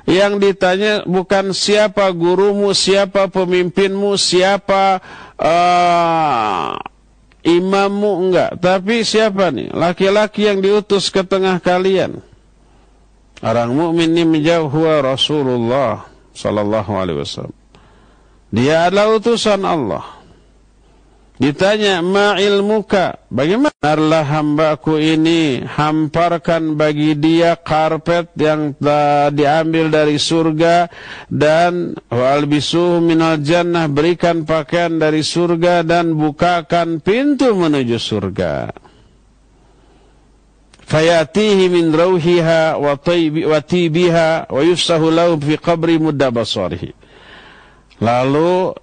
yang ditanya bukan siapa gurumu, siapa pemimpinmu, siapa imammu, enggak. Tapi siapa nih? Laki-laki yang diutus ke tengah kalian. Orang mukmin ini menjawab, huwa Rasulullah sallallahu alaihi wasallam. Dia adalah utusan Allah. Ditanya, ma ilmuka? Bagaimana hambaku ini, hamparkan bagi dia karpet yang diambil dari surga, dan walbisuhu minal jannah, berikan pakaian dari surga, dan bukakan pintu menuju surga. Fayatihi min rauhiha wa tibiha wa yufsahu lahu fi qabri mudda basarihi. Lalu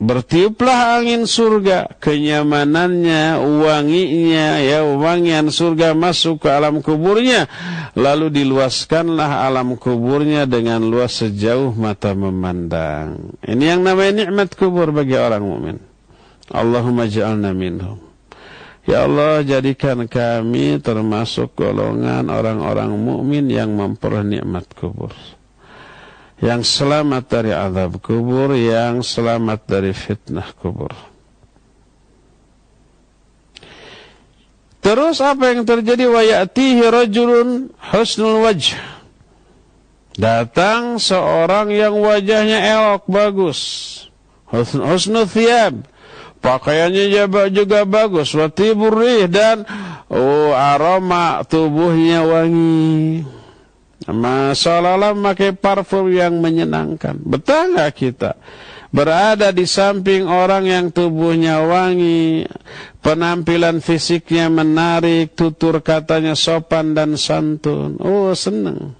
bertiuplah angin surga, kenyamanannya, wanginya, ya, wangian surga masuk ke alam kuburnya. Lalu diluaskanlah alam kuburnya dengan luas sejauh mata memandang. Ini yang namanya nikmat kubur bagi orang mukmin. Allahumma ja'alna minhum. Ya Allah, jadikan kami termasuk golongan orang-orang mukmin yang memperoleh nikmat kubur, yang selamat dari azab kubur, yang selamat dari fitnah kubur. Terus apa yang terjadi? Wa ya'tihi rajulun husnul wajh. Datang seorang yang wajahnya elok, bagus. Husnul thiyab. Pakaiannya juga bagus. Wa tibur rih, dan aroma tubuhnya wangi. Seolah-olah memakai parfum yang menyenangkan. Betah nggak kita berada di samping orang yang tubuhnya wangi, penampilan fisiknya menarik, tutur katanya sopan dan santun? Oh, senang.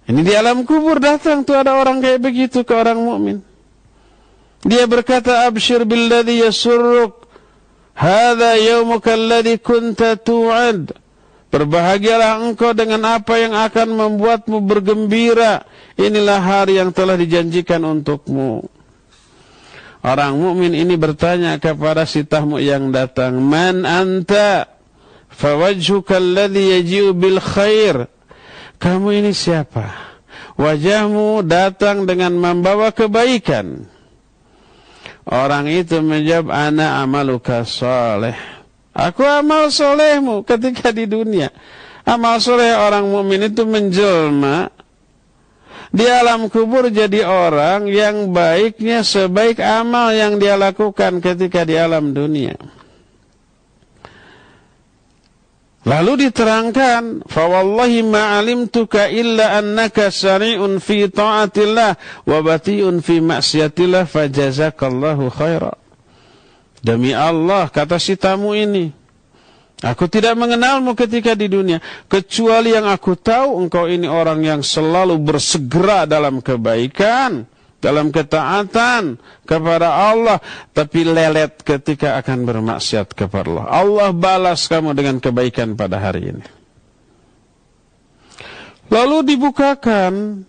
Ini di alam kubur datang tuh ada orang kayak begitu ke orang mukmin. Dia berkata, abshir billadhi yasurruk, hadha yawmuka alladhi kunta tu'ad. Berbahagialah engkau dengan apa yang akan membuatmu bergembira. Inilah hari yang telah dijanjikan untukmu. Orang mukmin ini bertanya kepada si tamu yang datang, man anta? Fawajhuka alladhi yaji'u bil khair. Kamu ini siapa? Wajahmu datang dengan membawa kebaikan. Orang itu menjawab, ana amaluka saleh. Aku amal solehmu ketika di dunia. Amal soleh orang mukmin itu menjelma di alam kubur jadi orang yang baiknya sebaik amal yang dia lakukan ketika di alam dunia. Lalu diterangkan, fa wallahi ma 'alimtuka illa annaka sari'un fi ta'atillah wa bati'un fi ma'siyatillah fajazakallahu khaira. Demi Allah, kata si tamu ini, aku tidak mengenalmu ketika di dunia, kecuali yang aku tahu engkau ini orang yang selalu bersegera dalam kebaikan, dalam ketaatan kepada Allah, tapi lelet ketika akan bermaksiat kepada Allah. Allah balas kamu dengan kebaikan pada hari ini. Lalu dibukakan,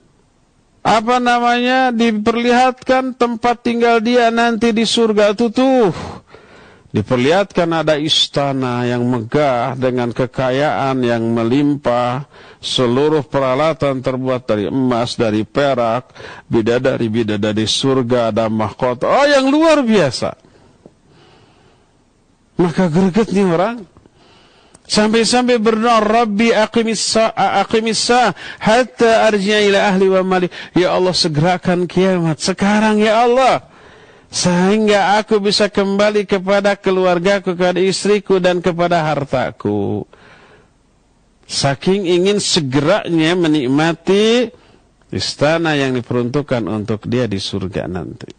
diperlihatkan tempat tinggal dia nanti di surga itu tuh. Diperlihatkan ada istana yang megah dengan kekayaan yang melimpah, seluruh peralatan terbuat dari emas, dari perak, bidadari-bidadari surga, ada mahkota. Oh, yang luar biasa. Maka greget nih orang. Sampai-sampai berdoa, Rabbi aqimissa hatta arji'a ila ahli wa mali. Ya Allah, segerakan kiamat sekarang ya Allah, sehingga aku bisa kembali kepada keluargaku, kepada istriku, dan kepada hartaku. Saking ingin segeranya menikmati istana yang diperuntukkan untuk dia di surga nanti.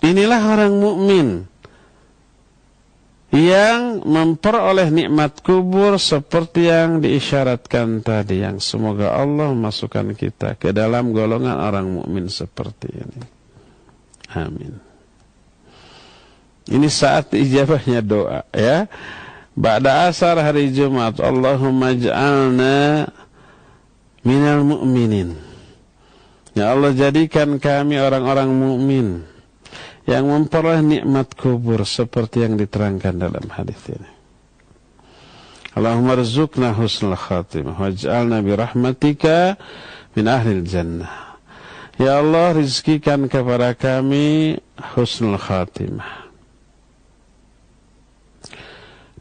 Inilah orang mukmin yang memperoleh nikmat kubur seperti yang diisyaratkan tadi, yang semoga Allah masukkan kita ke dalam golongan orang mukmin seperti ini. Amin. Ini saat ijabahnya doa, ya. Ba'da asar hari Jumat, Allahumma ja'alna minal mu'minin. Ya Allah, jadikan kami orang-orang mukmin yang memperoleh nikmat kubur seperti yang diterangkan dalam hadis ini. Allahumma rzuqna husnul khatimah waj'alna birahmatika min ahlil jannah. Ya Allah, rizkikan kepada kami husnul khatimah,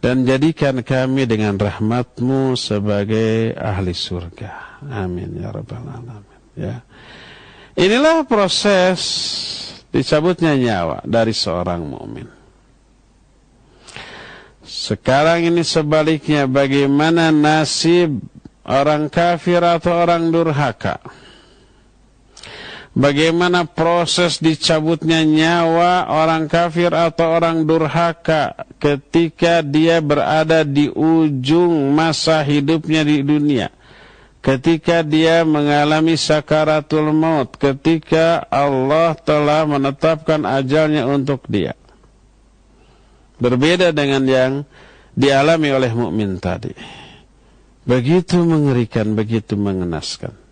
dan jadikan kami dengan rahmatmu sebagai ahli surga. Amin ya rabbal alamin. Ya. Inilah proses dicabutnya nyawa dari seorang mukmin. Sekarang ini sebaliknya, bagaimana nasib orang kafir atau orang durhaka? Bagaimana proses dicabutnya nyawa orang kafir atau orang durhaka ketika dia berada di ujung masa hidupnya di dunia, ketika dia mengalami sakaratul maut, ketika Allah telah menetapkan ajalnya untuk dia. Berbeda dengan yang dialami oleh mukmin tadi. Begitu mengerikan, begitu mengenaskan.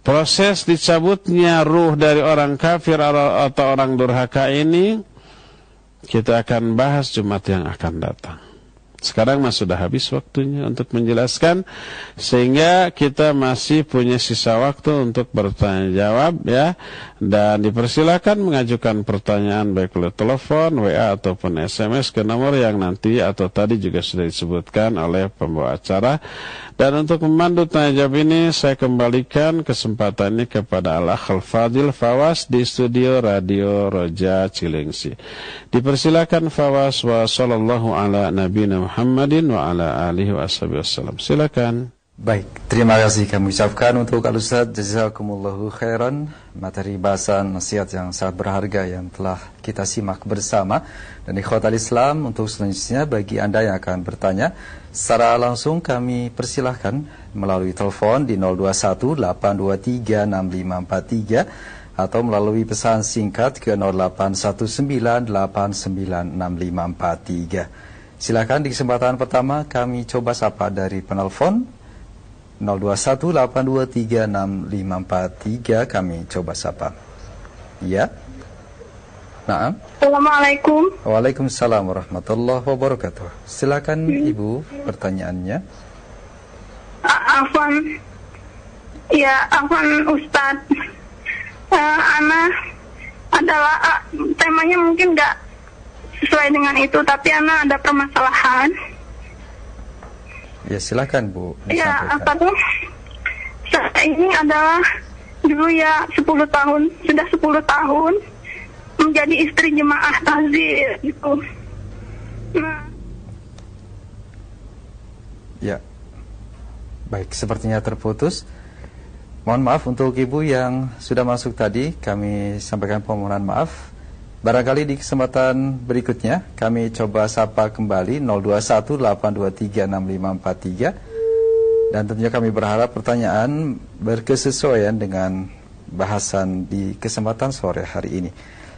Proses dicabutnya ruh dari orang kafir atau orang durhaka ini kita akan bahas Jumat yang akan datang. Sekarang sudah habis waktunya untuk menjelaskan, sehingga kita masih punya sisa waktu untuk bertanya jawab, ya. Dan dipersilakan mengajukan pertanyaan baik oleh telepon, WA ataupun SMS ke nomor yang nanti atau tadi juga sudah disebutkan oleh pembawa acara. Dan untuk memandu tanya jawab ini, saya kembalikan kesempatannya kepada Al-Akhil Fadil Fawas di studio Radio Roja Cilengsi. Dipersilakan Fawas, wa sallallahu ala nabiyina Muhammadin wa ala alihi wa sallam. Silakan. Baik, terima kasih kami ucapkan untuk Al-Ustaz, jazakumullahu khairan, materi bahasan nasihat yang sangat berharga yang telah kita simak bersama. Dan ikhwatal Islam, untuk selanjutnya bagi Anda yang akan bertanya secara langsung, kami persilahkan melalui telepon di 0218236543 atau melalui pesan singkat ke 0819896543. Silakan di kesempatan pertama kami coba sapa dari penelpon 0218236543, kami coba sapa. Ya. Naam. Assalamualaikum. Waalaikumsalam warahmatullahi wabarakatuh. Silakan Ibu pertanyaannya. Afwan. Ya, afwan Ustaz. Ana adalah temanya mungkin nggak sesuai dengan itu, tapi Ana ada permasalahan. Ya, silakan Bu. Ya, apa tuh? Saya ini adalah dulu ya 10 tahun, sudah 10 tahun menjadi istri jemaah takzir gitu. Nah, Baik, sepertinya terputus. Mohon maaf untuk ibu yang sudah masuk tadi, kami sampaikan permohonan maaf. Barangkali di kesempatan berikutnya kami coba sapa kembali 0218236543, dan tentunya kami berharap pertanyaan berkesesuaian dengan bahasan di kesempatan sore hari ini.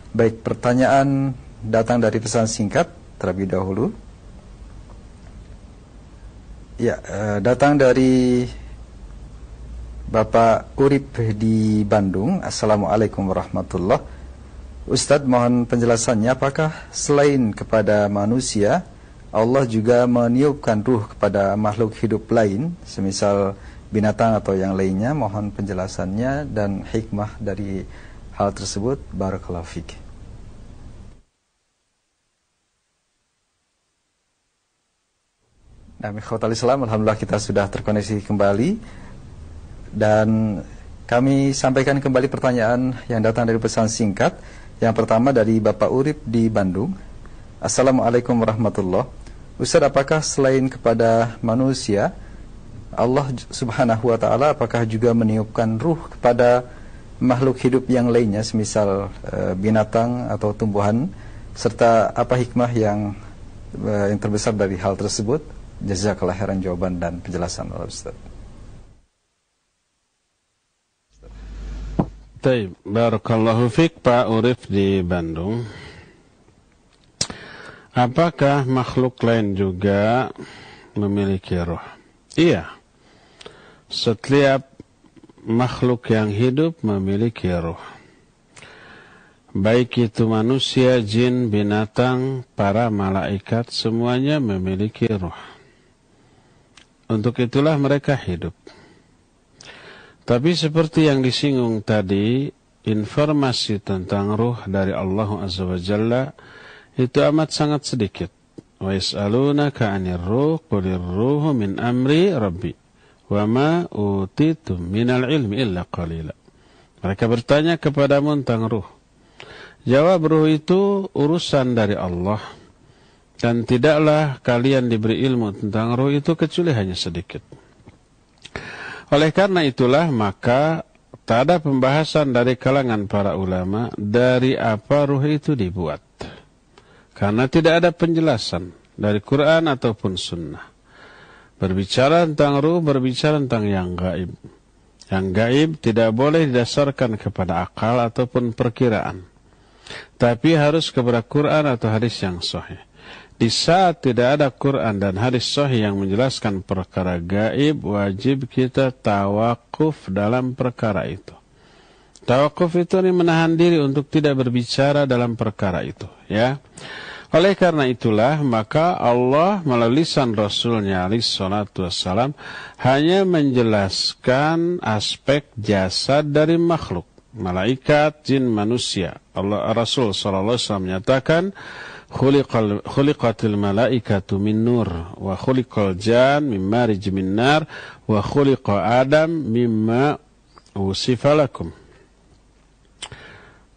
Baik, pertanyaan datang dari pesan singkat terlebih dahulu. Ya, datang dari Bapak Urip di Bandung. Assalamualaikum warahmatullahi. Ustadz, mohon penjelasannya, apakah selain kepada manusia, Allah juga meniupkan ruh kepada makhluk hidup lain, semisal binatang atau yang lainnya? Mohon penjelasannya dan hikmah dari hal tersebut. Barakallahu fiik. Nah, ikhwatal Islam, alhamdulillah kita sudah terkoneksi kembali. Dan kami sampaikan kembali pertanyaan yang datang dari pesan singkat. Yang pertama dari Bapak Urip di Bandung. Assalamualaikum warahmatullahi. Ustaz, apakah selain kepada manusia, Allah subhanahu wa ta'ala apakah juga meniupkan ruh kepada makhluk hidup yang lainnya, semisal binatang atau tumbuhan? Serta apa hikmah yang terbesar dari hal tersebut? Jazakallah khairan jawaban dan penjelasan Ustaz. Baik, barakallahu fiik Pak Urif di Bandung. Apakah makhluk lain juga memiliki roh? Iya. Setiap makhluk yang hidup memiliki roh. Baik itu manusia, jin, binatang, para malaikat, semuanya memiliki roh. Untuk itulah mereka hidup. Tapi seperti yang disinggung tadi, informasi tentang ruh dari Allah Azza wa Jalla itu amat sangat sedikit. Wa yas'alunaka 'anir ruh qulir ruhu min amri rabbi wa ma utitum minal ilmi illa qalila. Mereka bertanya kepadamu tentang ruh. Jawab, ruh itu urusan dari Allah, dan tidaklah kalian diberi ilmu tentang ruh itu kecuali hanya sedikit. Oleh karena itulah maka tak ada pembahasan dari kalangan para ulama dari apa ruh itu dibuat. Karena tidak ada penjelasan dari Quran ataupun sunnah. Berbicara tentang ruh, berbicara tentang yang gaib. Yang gaib tidak boleh didasarkan kepada akal ataupun perkiraan. Tapi harus kepada Quran atau hadis yang sahih. Di saat tidak ada Quran dan hadis sahih yang menjelaskan perkara gaib, wajib kita tawakuf dalam perkara itu. Tawakuf itu menahan diri untuk tidak berbicara dalam perkara itu, ya. Oleh karena itulah maka Allah melalui lisan Rasulnya alaihi salatu wassalam hanya menjelaskan aspek jasad dari makhluk, malaikat, jin, manusia. Rasul sallallahu alaihi wasallam menyatakan, khuliqatil malaikatu min nur wa khuliqal jan min marij min nar wa khuliqa adam mimma usifa lakum.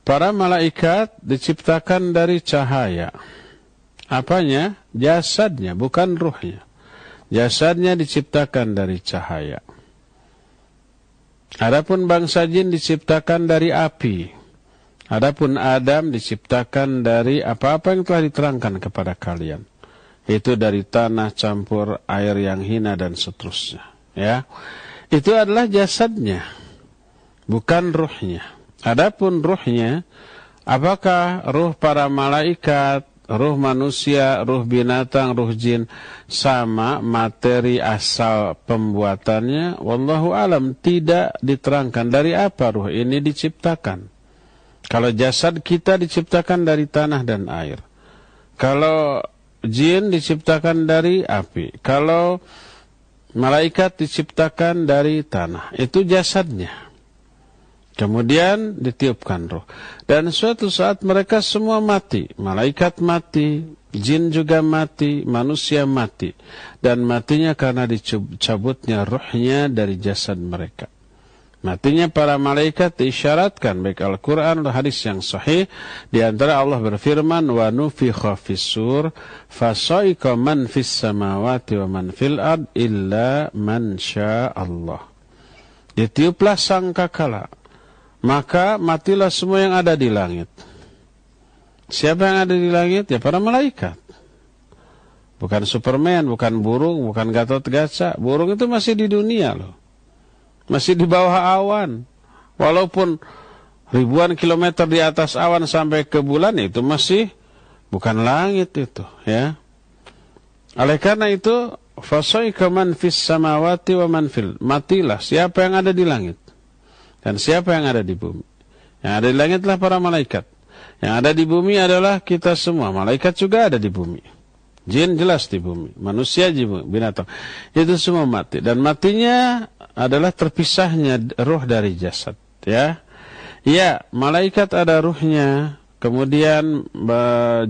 Para malaikat diciptakan dari cahaya. Apanya? Jasadnya, bukan ruhnya. Jasadnya diciptakan dari cahaya. Adapun bangsa jin diciptakan dari api. Adapun Adam diciptakan dari apa-apa yang telah diterangkan kepada kalian. Itu dari tanah campur air yang hina dan seterusnya. Ya, itu adalah jasadnya, bukan ruhnya. Adapun ruhnya, apakah ruh para malaikat, ruh manusia, ruh binatang, ruh jin sama materi asal pembuatannya? Wallahu alam, tidak diterangkan dari apa ruh ini diciptakan. Kalau jasad kita diciptakan dari tanah dan air. Kalau jin diciptakan dari api. Kalau malaikat diciptakan dari tanah. Itu jasadnya. Kemudian ditiupkan roh. Dan suatu saat mereka semua mati. Malaikat mati, jin juga mati, manusia mati. Dan matinya karena dicabutnya rohnya dari jasad mereka. Matinya para malaikat diisyaratkan baik Al-Quran atau hadis yang sahih. Di antara Allah berfirman, wa nufikha fis-sur fasa'iqa man fis samawati wa man fil ard illa man sya'allah. Ditiuplah sangkakala, maka matilah semua yang ada di langit. Siapa yang ada di langit? Ya para malaikat. Bukan Superman, bukan burung, bukan Gatot-Kaca. Burung itu masih di dunia loh. Masih di bawah awan. Walaupun ribuan kilometer di atas awan sampai ke bulan, itu masih bukan langit itu, ya. Oleh karena itu, fasaika man fis samawati wa man fil. Matilah siapa yang ada di langit dan siapa yang ada di bumi. Yang ada di langitlah para malaikat. Yang ada di bumi adalah kita semua. Malaikat juga ada di bumi. Jin jelas di bumi. Manusia juga, binatang. Itu semua mati. Dan matinya adalah terpisahnya ruh dari jasad. Ya, ya, malaikat ada ruhnya. Kemudian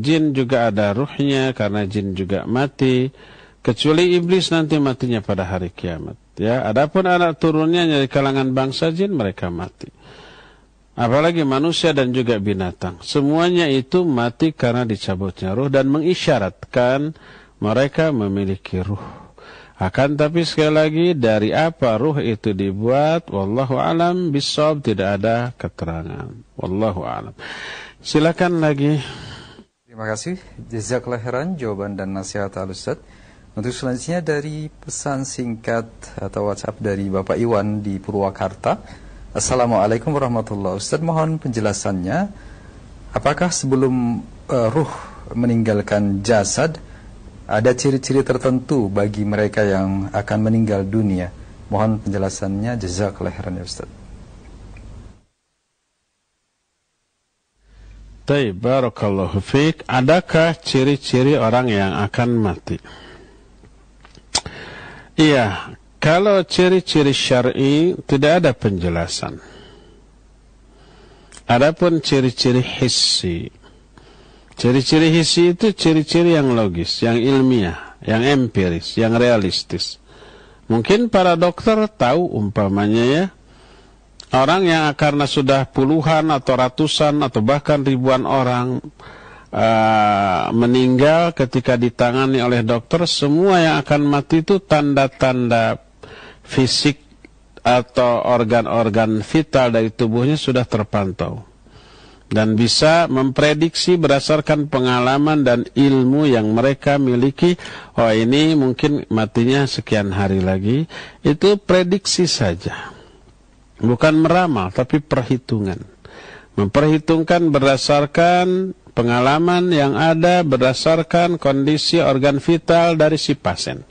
jin juga ada ruhnya karena jin juga mati. Kecuali iblis nanti matinya pada hari kiamat. Ya, adapun anak turunnya dari kalangan bangsa jin mereka mati. Apalagi manusia dan juga binatang. Semuanya itu mati karena dicabutnya ruh dan mengisyaratkan mereka memiliki ruh. Akan tapi sekali lagi dari apa ruh itu dibuat, wallahu alam bissawab, tidak ada keterangan. Wallahu alam. Silakan lagi. Terima kasih. Jazakallahu khairan jawaban dan nasihat Al-Ustaz. Untuk selanjutnya dari pesan singkat atau WhatsApp dari Bapak Iwan di Purwakarta. Assalamualaikum warahmatullahi wabarakatuh. Ustaz, mohon penjelasannya. Apakah sebelum ruh meninggalkan jasad ada ciri-ciri tertentu bagi mereka yang akan meninggal dunia? Mohon penjelasannya. Jazakallahu khairan ya Ustaz. Baik, barakallahu fiik. Adakah ciri-ciri orang yang akan mati? Iya, kalau ciri-ciri syar'i tidak ada penjelasan. Adapun ciri-ciri hissi. Ciri-ciri hissi itu ciri-ciri yang logis, yang ilmiah, yang empiris, yang realistis. Mungkin para dokter tahu umpamanya ya, orang yang karena sudah puluhan atau ratusan atau bahkan ribuan orang meninggal ketika ditangani oleh dokter, semua yang akan mati itu tanda-tanda fisik atau organ-organ vital dari tubuhnya sudah terpantau. Dan bisa memprediksi berdasarkan pengalaman dan ilmu yang mereka miliki. Oh, ini mungkin matinya sekian hari lagi. Itu prediksi saja. Bukan meramal, tapi perhitungan. Memperhitungkan berdasarkan pengalaman yang ada, berdasarkan kondisi organ vital dari si pasien.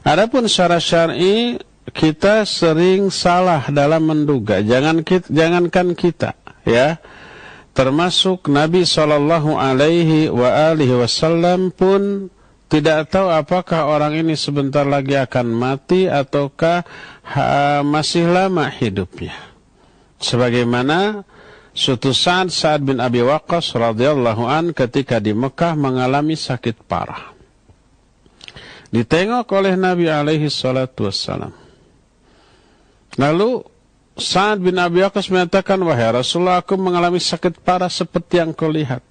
Adapun secara syar'i, kita sering salah dalam menduga. Jangankan kita, ya. Termasuk Nabi SAW pun tidak tahu apakah orang ini sebentar lagi akan mati ataukah masih lama hidupnya. Sebagaimana suatu saat Sa'ad bin Abi Waqqas radhiyallahu an ketika di Mekah mengalami sakit parah. Ditengok oleh Nabi alaihi salatu wassalam. Lalu Sa'ad bin Abi Waqqas mengatakan, wahai Rasulullah, aku mengalami sakit parah seperti yang kau lihat.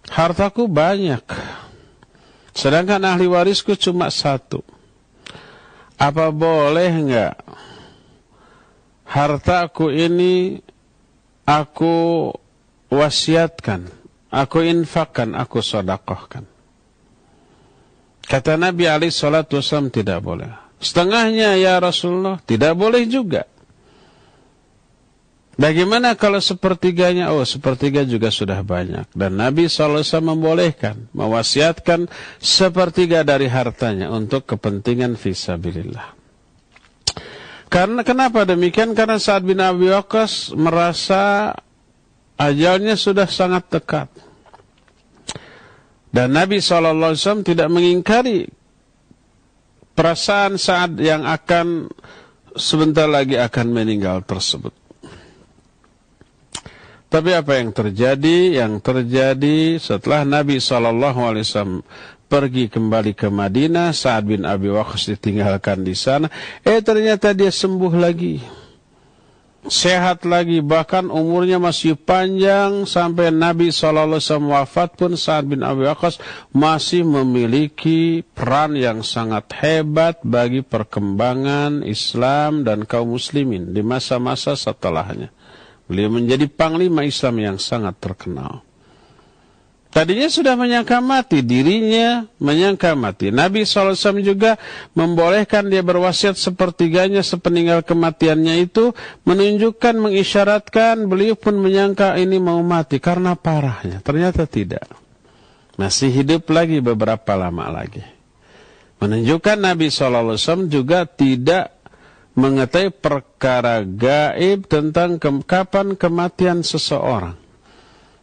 Hartaku banyak, sedangkan ahli warisku cuma satu. Apa boleh enggak hartaku ini aku wasiatkan, aku infakkan, aku sedekahkan? Kata Nabi alaihi salatu wasallam, tidak boleh. Setengahnya ya Rasulullah, tidak boleh juga. Bagaimana kalau sepertiganya? Oh, sepertiga juga sudah banyak. Dan Nabi SAW membolehkan, mewasiatkan sepertiga dari hartanya untuk kepentingan fisabilillah. Karena kenapa demikian? Karena Sa'ad bin Abi Waqqas merasa ajalnya sudah sangat dekat. Dan Nabi SAW tidak mengingkari perasaan Sa'ad yang akan sebentar lagi akan meninggal tersebut. Tapi apa yang terjadi? Yang terjadi setelah Nabi SAW pergi kembali ke Madinah, Sa'ad bin Abi Waqqas ditinggalkan di sana. Ternyata dia sembuh lagi, sehat lagi, bahkan umurnya masih panjang sampai Nabi SAW wafat pun Sa'ad bin Abi Waqqas masih memiliki peran yang sangat hebat bagi perkembangan Islam dan kaum muslimin di masa-masa setelahnya. Beliau menjadi panglima Islam yang sangat terkenal. Tadinya sudah menyangka mati, dirinya menyangka mati. Nabi SAW juga membolehkan dia berwasiat sepertiganya sepeninggal kematiannya itu, menunjukkan, mengisyaratkan beliau pun menyangka ini mau mati karena parahnya. Ternyata tidak. Masih hidup lagi beberapa lama lagi. Menunjukkan Nabi SAW juga tidak mengetahui perkara gaib tentang kapan kematian seseorang,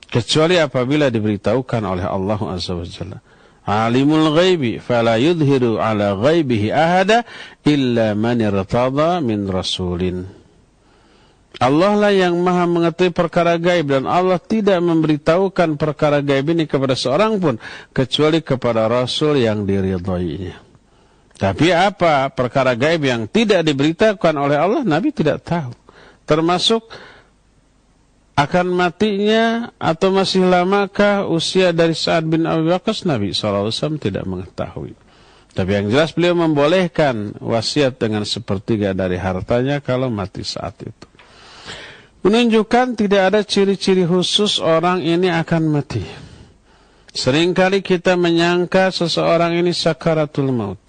kecuali apabila diberitahukan oleh Allah Azza wa Jalla. Alimul ghaibi fala yudhiru ala ghaibihi ahada illa man irtada min rasulin. Allah lah yang maha mengetahui perkara gaib, dan Allah tidak memberitahukan perkara gaib ini kepada seorang pun kecuali kepada Rasul yang diridhoinya. Tapi apa perkara gaib yang tidak diberitahukan oleh Allah, Nabi tidak tahu. Termasuk akan matinya atau masih lamakah usia dari Sa'ad bin Abi Waqqas, Nabi SAW tidak mengetahui. Tapi yang jelas beliau membolehkan wasiat dengan sepertiga dari hartanya kalau mati saat itu. Menunjukkan tidak ada ciri-ciri khusus orang ini akan mati. Seringkali kita menyangka seseorang ini sakaratul maut,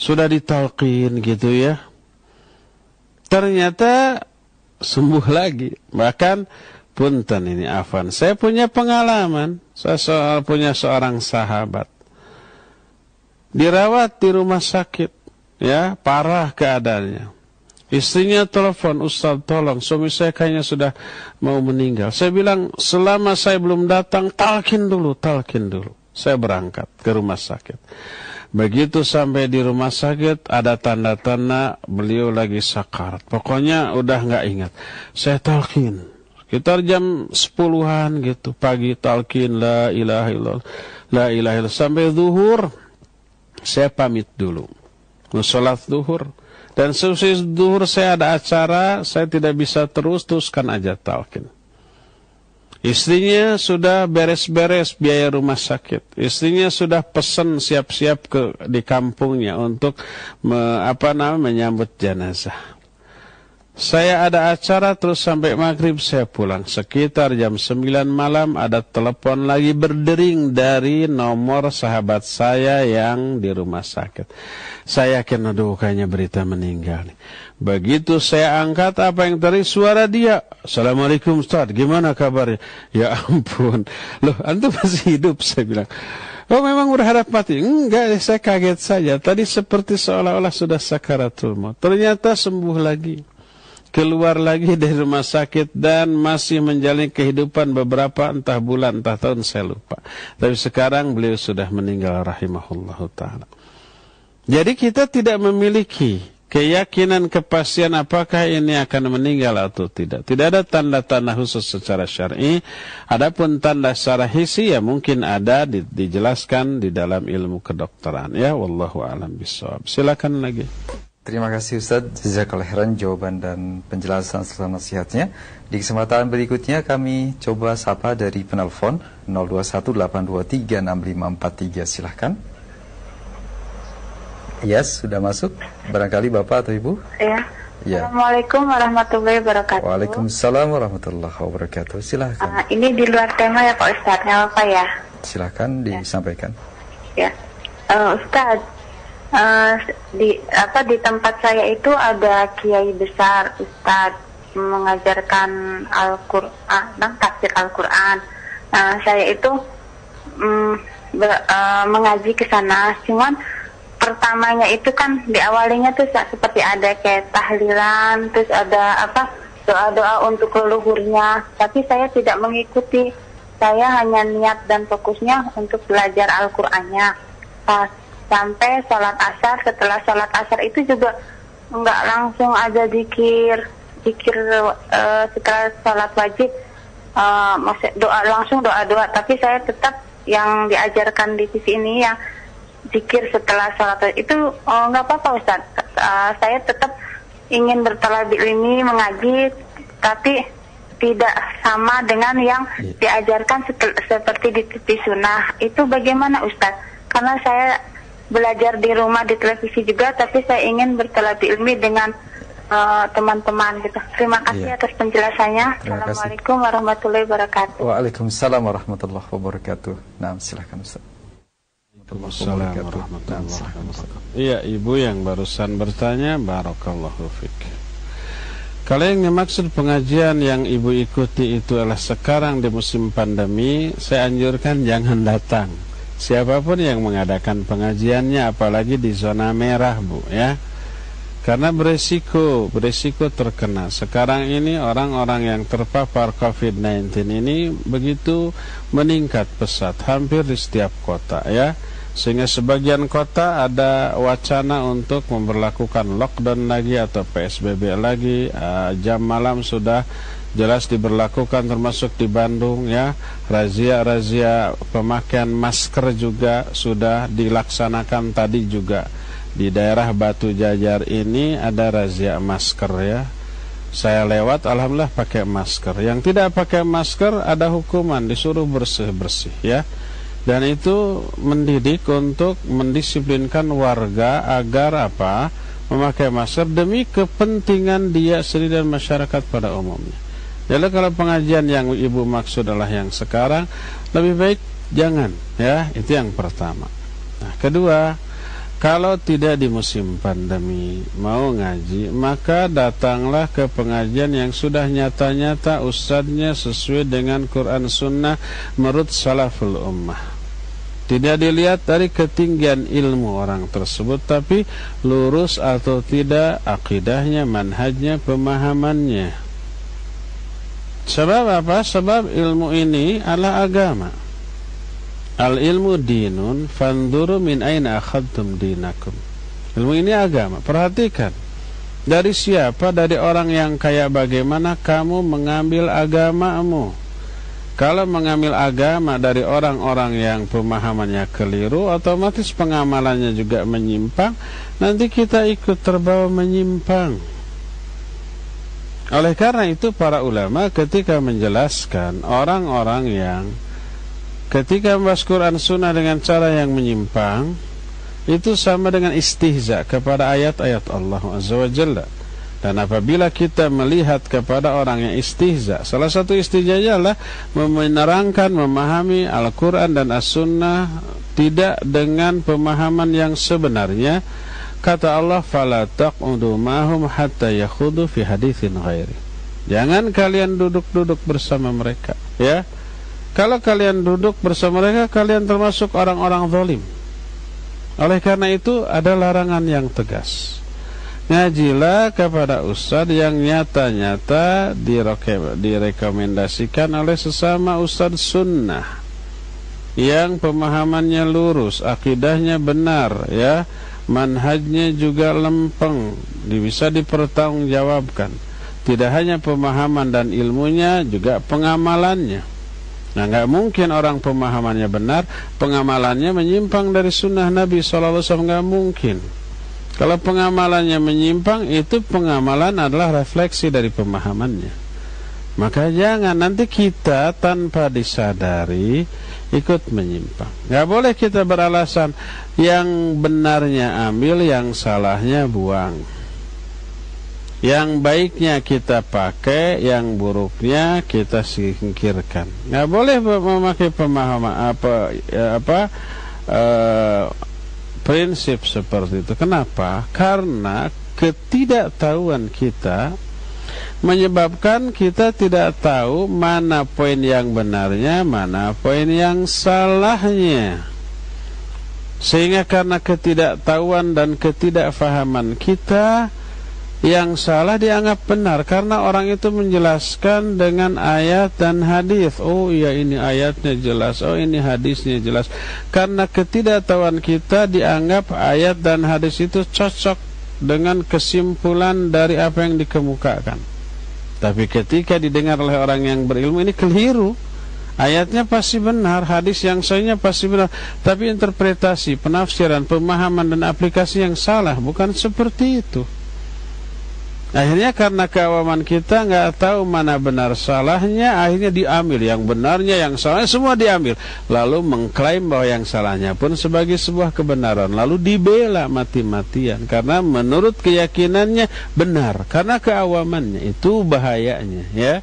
sudah ditalqin gitu ya, ternyata sembuh lagi. Bahkan punten ini afan, saya punya pengalaman, saya punya seorang sahabat dirawat di rumah sakit, ya, parah keadaannya. Istrinya telepon, Ustaz tolong suami saya kayaknya sudah mau meninggal. Saya bilang selama saya belum datang, talqin dulu. Saya berangkat ke rumah sakit. Begitu sampai di rumah sakit, ada tanda-tanda beliau lagi sakarat. Pokoknya udah nggak ingat. Saya talqin sekitar jam 10-an gitu pagi, talqin la ilaha illallah, la ilaha illallah, sampai zuhur. Saya pamit dulu, mau sholat zuhur, dan selesai zuhur saya ada acara, saya tidak bisa teruskan aja talqin. Istrinya sudah beres-beres biaya rumah sakit. Istrinya sudah pesan siap-siap di kampungnya untuk menyambut jenazah. Saya ada acara terus sampai maghrib saya pulang. Sekitar jam 9 malam ada telepon lagi berdering dari nomor sahabat saya yang di rumah sakit. Saya yakin, aduh kayaknya berita meninggal nih. Begitu saya angkat, apa yang tadi suara dia. Assalamualaikum Ustaz, gimana kabarnya? Ya ampun, loh antum masih hidup, saya bilang. Oh memang berharap mati? Enggak, saya kaget saja. Tadi seperti seolah-olah sudah sakaratul maut. Ternyata sembuh lagi, keluar lagi dari rumah sakit dan masih menjalani kehidupan beberapa entah bulan, entah tahun, saya lupa. Tapi sekarang beliau sudah meninggal rahimahullahu ta'ala. Jadi kita tidak memiliki keyakinan kepastian apakah ini akan meninggal atau tidak. Tidak ada tanda-tanda khusus secara syar'i. Adapun tanda secara hissi ya mungkin ada dijelaskan di dalam ilmu kedokteran. Ya, wallahu a'lam bishawab. Silakan lagi. Terima kasih Ustaz, jazakallahu khairan jawaban dan penjelasan serta nasihatnya. Di kesempatan berikutnya kami coba sapa dari penelpon 0218236543. Silahkan. Yes, sudah masuk. Barangkali Bapak atau Ibu? Iya. Ya. Assalamualaikum warahmatullahi wabarakatuh. Waalaikumsalam warahmatullahi wabarakatuh. Silahkan. Ini di luar tema ya Pak Ustadz, nggak apa ya? Silahkan disampaikan. Ya, Ustadz, di tempat saya itu ada kiai besar Ustadz mengajarkan Al-Quran, tafsir Al-Quran. Saya itu mengaji ke sana, cuman pertamanya itu kan diawalinya tuh seperti ada kayak tahlilan, terus ada doa-doa untuk leluhurnya, tapi saya tidak mengikuti. Saya hanya niat dan fokusnya untuk belajar Al-Qur'annya. Sampai sholat asar, setelah sholat asar itu juga nggak langsung ada zikir setelah sholat wajib, maksud doa, tapi saya tetap yang diajarkan di TV ini yang zikir setelah sholat itu nggak apa-apa Ustaz. Saya tetap ingin bertalabul ilmi, mengaji, tapi tidak sama dengan yang diajarkan seperti di TV sunnah. Itu bagaimana Ustaz? Karena saya belajar di rumah, di televisi juga, tapi saya ingin bertalabul ilmi dengan teman-teman gitu. Terima kasih atas penjelasannya. Assalamualaikum warahmatullahi wabarakatuh. Waalaikumsalam warahmatullahi wabarakatuh. Nah, silakan Ustaz. Waalaikumsalam warahmatullahi wabarakatuh. Iya, ibu yang barusan bertanya, barakallahu fik. Kalau yang dimaksud pengajian yang ibu ikuti itu adalah sekarang di musim pandemi, saya anjurkan jangan datang. Siapapun yang mengadakan pengajiannya, apalagi di zona merah, Bu, ya. Karena beresiko terkena. Sekarang ini orang-orang yang terpapar COVID-19 ini begitu meningkat pesat, hampir di setiap kota, ya. Sehingga sebagian kota ada wacana untuk memberlakukan lockdown lagi atau PSBB lagi. Jam malam sudah jelas diberlakukan, termasuk di Bandung, ya. Razia pemakaian masker juga sudah dilaksanakan tadi juga. Di daerah Batu Jajar ini ada razia masker, ya. Saya lewat, alhamdulillah pakai masker. Yang tidak pakai masker ada hukuman, disuruh bersih-bersih, ya. Dan itu mendidik untuk mendisiplinkan warga agar apa? Memakai masker demi kepentingan dia sendiri dan masyarakat pada umumnya. Jadi kalau pengajian yang ibu maksud adalah yang sekarang, lebih baik jangan, ya. Itu yang pertama. Nah, kedua, kalau tidak di musim pandemi mau ngaji, maka datanglah ke pengajian yang sudah nyata-nyata ustadznya sesuai dengan Quran Sunnah menurut salaful ummah. Tidak dilihat dari ketinggian ilmu orang tersebut, tapi lurus atau tidak akidahnya, manhajnya, pemahamannya. Sebab apa? Sebab ilmu ini adalah agama. Al-ilmu dinun fanduru min aina akhadtum dinakum. Ilmu ini agama. Perhatikan, dari siapa? Dari orang yang kayak bagaimana kamu mengambil agamamu. Kalau mengambil agama dari orang-orang yang pemahamannya keliru, otomatis pengamalannya juga menyimpang. Nanti kita ikut terbawa menyimpang. Oleh karena itu para ulama ketika menjelaskan orang-orang yang ketika membahas Quran Sunnah dengan cara yang menyimpang, itu sama dengan istihza kepada ayat-ayat Allah Azza wa Jalla. Dan apabila kita melihat kepada orang yang istihza, salah satu istihzanya adalah menerangkan, memahami Al-Quran dan As-Sunnah tidak dengan pemahaman yang sebenarnya. Kata Allah, فَلَا تَقْعُدُوا مَعَهُمْ حَتَّى يَخُوضُوا فِي حَدِيثٍ غَيْرِهِ. Jangan kalian duduk-duduk bersama mereka, ya. Kalau kalian duduk bersama mereka, kalian termasuk orang-orang zalim. Oleh karena itu ada larangan yang tegas. Ngajilah kepada ustaz yang nyata-nyata direkomendasikan oleh sesama ustaz sunnah, yang pemahamannya lurus, akidahnya benar, ya, manhajnya juga lempeng, bisa dipertanggungjawabkan. Tidak hanya pemahaman dan ilmunya, juga pengamalannya. Nah, nggak mungkin orang pemahamannya benar, pengamalannya menyimpang dari sunnah Nabi SAW, nggak mungkin. Kalau pengamalannya menyimpang, itu pengamalan adalah refleksi dari pemahamannya. Maka jangan nanti kita tanpa disadari ikut menyimpang. Nggak boleh kita beralasan yang benarnya ambil, yang salahnya buang. Yang baiknya kita pakai, yang buruknya kita singkirkan. Nggak boleh memakai pemahaman prinsip seperti itu. Kenapa? Karena ketidaktahuan kita menyebabkan kita tidak tahu mana poin yang benarnya, mana poin yang salahnya. Sehingga karena ketidaktahuan dan ketidakfahaman kita, yang salah dianggap benar karena orang itu menjelaskan dengan ayat dan hadis. Oh iya, ini ayatnya jelas, oh ini hadisnya jelas. Karena ketidaktahuan kita dianggap ayat dan hadis itu cocok dengan kesimpulan dari apa yang dikemukakan. Tapi ketika didengar oleh orang yang berilmu, ini keliru. Ayatnya pasti benar, hadis yang sahihnya pasti benar, tapi interpretasi, penafsiran, pemahaman dan aplikasi yang salah, bukan seperti itu. Akhirnya karena keawaman kita nggak tahu mana benar salahnya, akhirnya diambil yang benarnya, yang salahnya semua diambil, lalu mengklaim bahwa yang salahnya pun sebagai sebuah kebenaran, lalu dibela mati-matian karena menurut keyakinannya benar, karena keawamannya. Itu bahayanya, ya,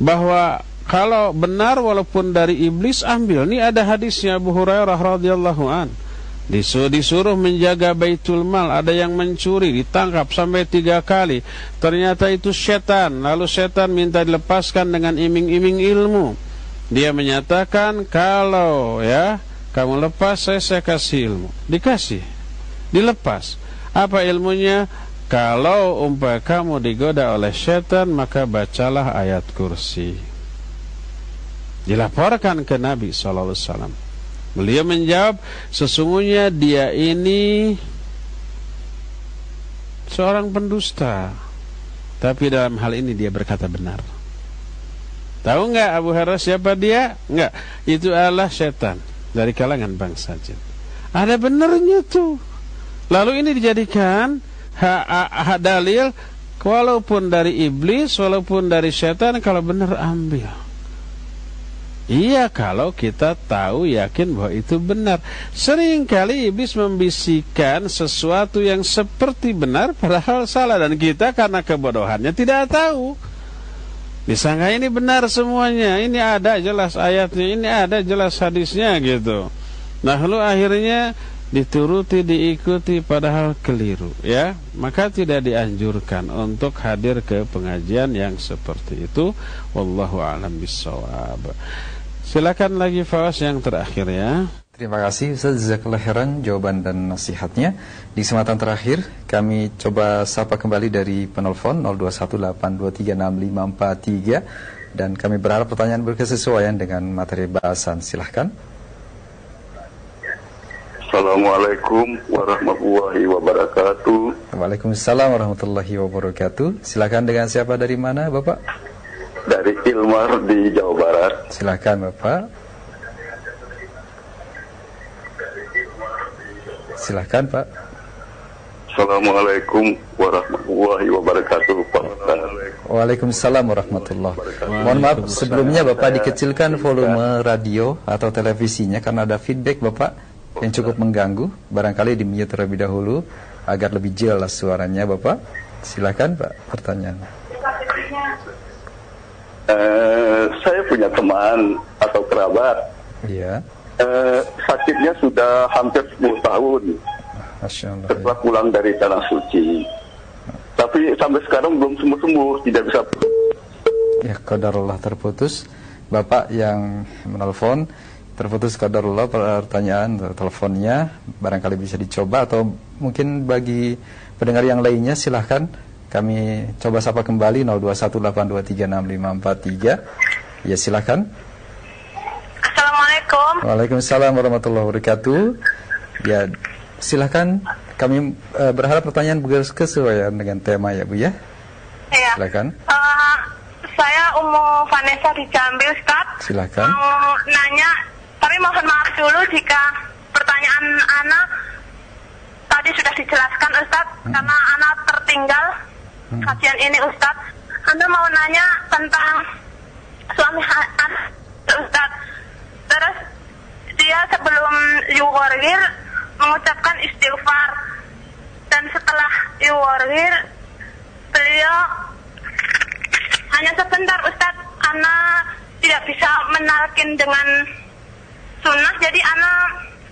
bahwa kalau benar walaupun dari iblis, ambil. Ini ada hadisnya Abu Hurairah radhiyallahu an. Disuruh menjaga Baitul Mal, ada yang mencuri, ditangkap sampai 3 kali. Ternyata itu setan. Lalu setan minta dilepaskan dengan iming-iming ilmu. Dia menyatakan, kalau ya kamu lepas, saya kasih ilmu. Dikasih, dilepas. Apa ilmunya? Kalau umpamanya kamu digoda oleh setan, maka bacalah ayat kursi. Dilaporkan ke Nabi SAW. Beliau menjawab, sesungguhnya dia ini seorang pendusta, tapi dalam hal ini dia berkata benar. Tahu nggak Abu Hurairah siapa dia? Nggak, itu adalah setan dari kalangan bangsa jin. Ada benarnya tuh. Lalu ini dijadikan dalil, walaupun dari iblis, walaupun dari setan, kalau benar ambil. Iya, kalau kita tahu, yakin bahwa itu benar. Seringkali iblis membisikkan sesuatu yang seperti benar padahal salah, dan kita karena kebodohannya tidak tahu. Disangka ini benar semuanya, ini ada jelas ayatnya, ini ada jelas hadisnya gitu. Nah, lalu akhirnya dituruti, diikuti padahal keliru, ya. Maka tidak dianjurkan untuk hadir ke pengajian yang seperti itu. Wallahu a'lam bishawab. Silakan lagi Fawas yang terakhir, ya. Terima kasih Ustaz, jazakallahu khairan jawaban dan nasihatnya. Di kesempatan terakhir kami coba sapa kembali dari penelpon 0218236543, dan kami berharap pertanyaan berkesesuaian dengan materi bahasan. Silahkan. Assalamualaikum warahmatullahi wabarakatuh. Waalaikumsalam warahmatullahi wabarakatuh. Silakan, dengan siapa, dari mana Bapak? Dari Ilmar di Jawa Barat. Silakan Bapak. Silakan Pak. Assalamualaikum warahmatullahi wabarakatuh. Waalaikumsalam warahmatullahi wabarakatuh. Mohon maaf sebelumnya Bapak dikecilkan volume radio atau televisinya karena ada feedback Bapak yang cukup mengganggu. Barangkali di-mute terlebih dahulu agar lebih jelas suaranya Bapak. Silakan Pak, pertanyaan. Saya punya teman atau kerabat. Iya. Sakitnya sudah hampir 10 tahun. Masya Allah. Setelah pulang dari Tanah Suci. Tapi sampai sekarang belum sembuh-sembuh, tidak bisa. Ya, qadarullah terputus. Bapak yang menelpon terputus qadarullah pertanyaan teleponnya. Barangkali bisa dicoba, atau mungkin bagi pendengar yang lainnya silahkan kami coba sapa kembali 0218236543. Ya, silakan. Assalamualaikum. Waalaikumsalam warahmatullahi wabarakatuh. Ya, silakan. Kami berharap pertanyaan berkesesuaian dengan tema, ya Bu, ya. Iya. Silakan. Saya Umu Vanessa di Jambi, Ustaz. Silakan. Mau nanya, tapi mohon maaf dulu jika pertanyaan Ana tadi sudah dijelaskan, Ustaz, karena Ana tertinggal kajian ini, Ustaz. Ana mau nanya tentang suami Ana, Ustaz. Terus dia sebelum yuwargir mengucapkan istighfar, dan setelah yuwargir beliau hanya sebentar, Ustaz. Ana tidak bisa menalkin dengan sunnah, jadi Ana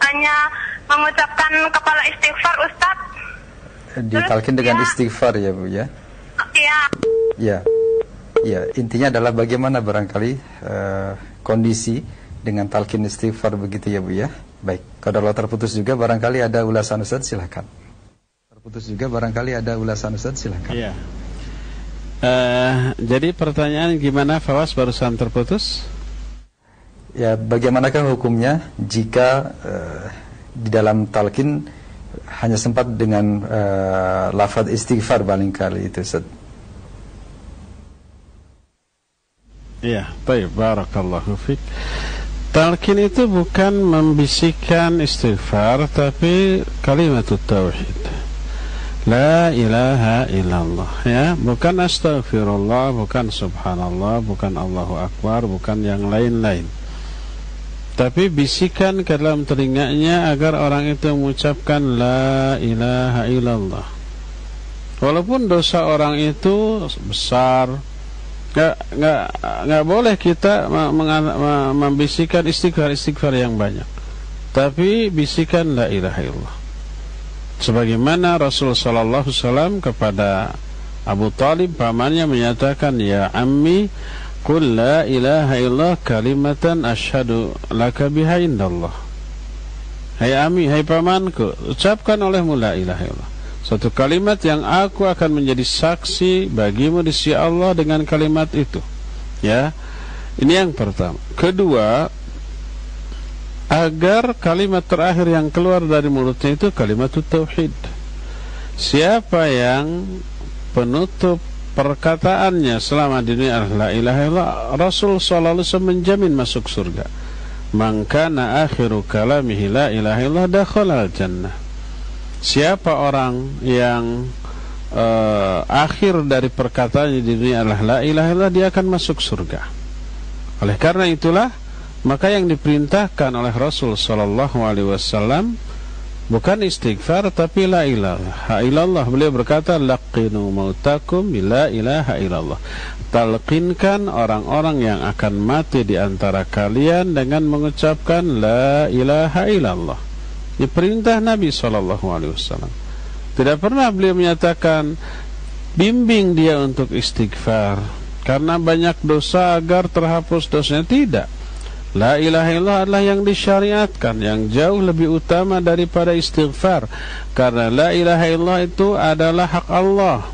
hanya mengucapkan kepala istighfar, Ustaz. Ditalkin dengan istighfar, ya Bu, ya. Iya. Ya, ya. Intinya adalah bagaimana barangkali kondisi dengan talqin istighfar begitu, ya Bu, ya. Baik. Kalau terputus juga barangkali ada ulasan Ustaz, silakan. Terputus juga barangkali ada ulasan Ustaz, silakan. Iya. Jadi pertanyaan gimana, Fawas, barusan terputus? Ya, bagaimanakah hukumnya jika di dalam talqin hanya sempat dengan lafaz istighfar barangkali itu, Ustaz? Ya, baik, barakallahu fiik. Talqin itu bukan membisikkan istighfar, tapi kalimat tauhid. La ilaha illallah, ya, bukan astaghfirullah, bukan subhanallah, bukan Allahu akbar, bukan yang lain-lain. Tapi bisikan ke dalam telinganya agar orang itu mengucapkan la ilaha illallah. Walaupun dosa orang itu besar, nggak boleh kita membisikkan istighfar yang banyak, tapi bisikan la ilaha illallah. Sebagaimana Rasul sallallahu alaihi wasallam kepada Abu Talib pamannya menyatakan, ya ammi qul la ilaha illallah kalimatan asyhadu laka biha indallah. Hai ammi, hai pamanku, ucapkan olehmu la ilaha illallah, suatu kalimat yang aku akan menjadi saksi bagimu di sisi Allah dengan kalimat itu. Ya, ini yang pertama. Kedua, agar kalimat terakhir yang keluar dari mulutnya itu kalimat tauhid. Siapa yang penutup perkataannya selama di dunia la ilaha illallah, Rasul sallallahu alaihi wasallam menjamin masuk surga. Man kana akhiru kalamihi la ilaha illallah dakhala al-jannah. Siapa orang yang akhir dari perkataannya di dunia adalah la ilaha illallah, dia akan masuk surga. Oleh karena itulah, maka yang diperintahkan oleh Rasul sallallahu alaihi wasallam bukan istighfar tapi la ilaha illallah. Beliau berkata, laqinu mautakum bila ilaha illallah. Talqinkan orang-orang yang akan mati di antara kalian dengan mengucapkan la ilaha illallah. Ini perintah Nabi sallallahu alaihi wasallam. Tidak pernah beliau menyatakan bimbing dia untuk istighfar karena banyak dosa agar terhapus dosanya. Tidak. La ilaha illallah adalah yang disyariatkan, yang jauh lebih utama daripada istighfar. Karena la ilaha illallah itu adalah hak Allah,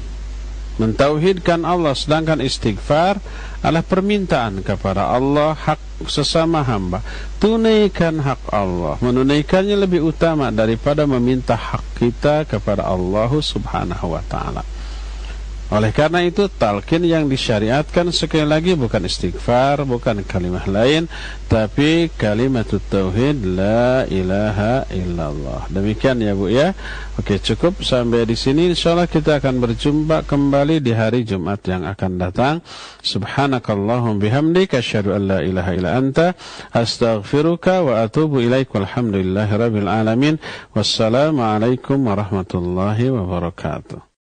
mentauhidkan Allah, sedangkan istighfar adalah permintaan kepada Allah, hak sesama hamba. Tunaikan hak Allah, menunaikannya lebih utama daripada meminta hak kita kepada Allah subhanahu wa ta'ala. Oleh karena itu, talqin yang disyariatkan sekali lagi bukan istighfar, bukan kalimat lain, tapi kalimat tauhid la ilaha illallah. Demikian ya Bu ya. Oke, cukup sampai di sini. Insyaallah kita akan berjumpa kembali di hari Jumat yang akan datang. Subhanakallahum bihamdik asyhadu an la ilaha illa anta astaghfiruka wa atubu ilaik. Walhamdulillahirabbil alamin. Wassalamualaikum warahmatullahi wabarakatuh.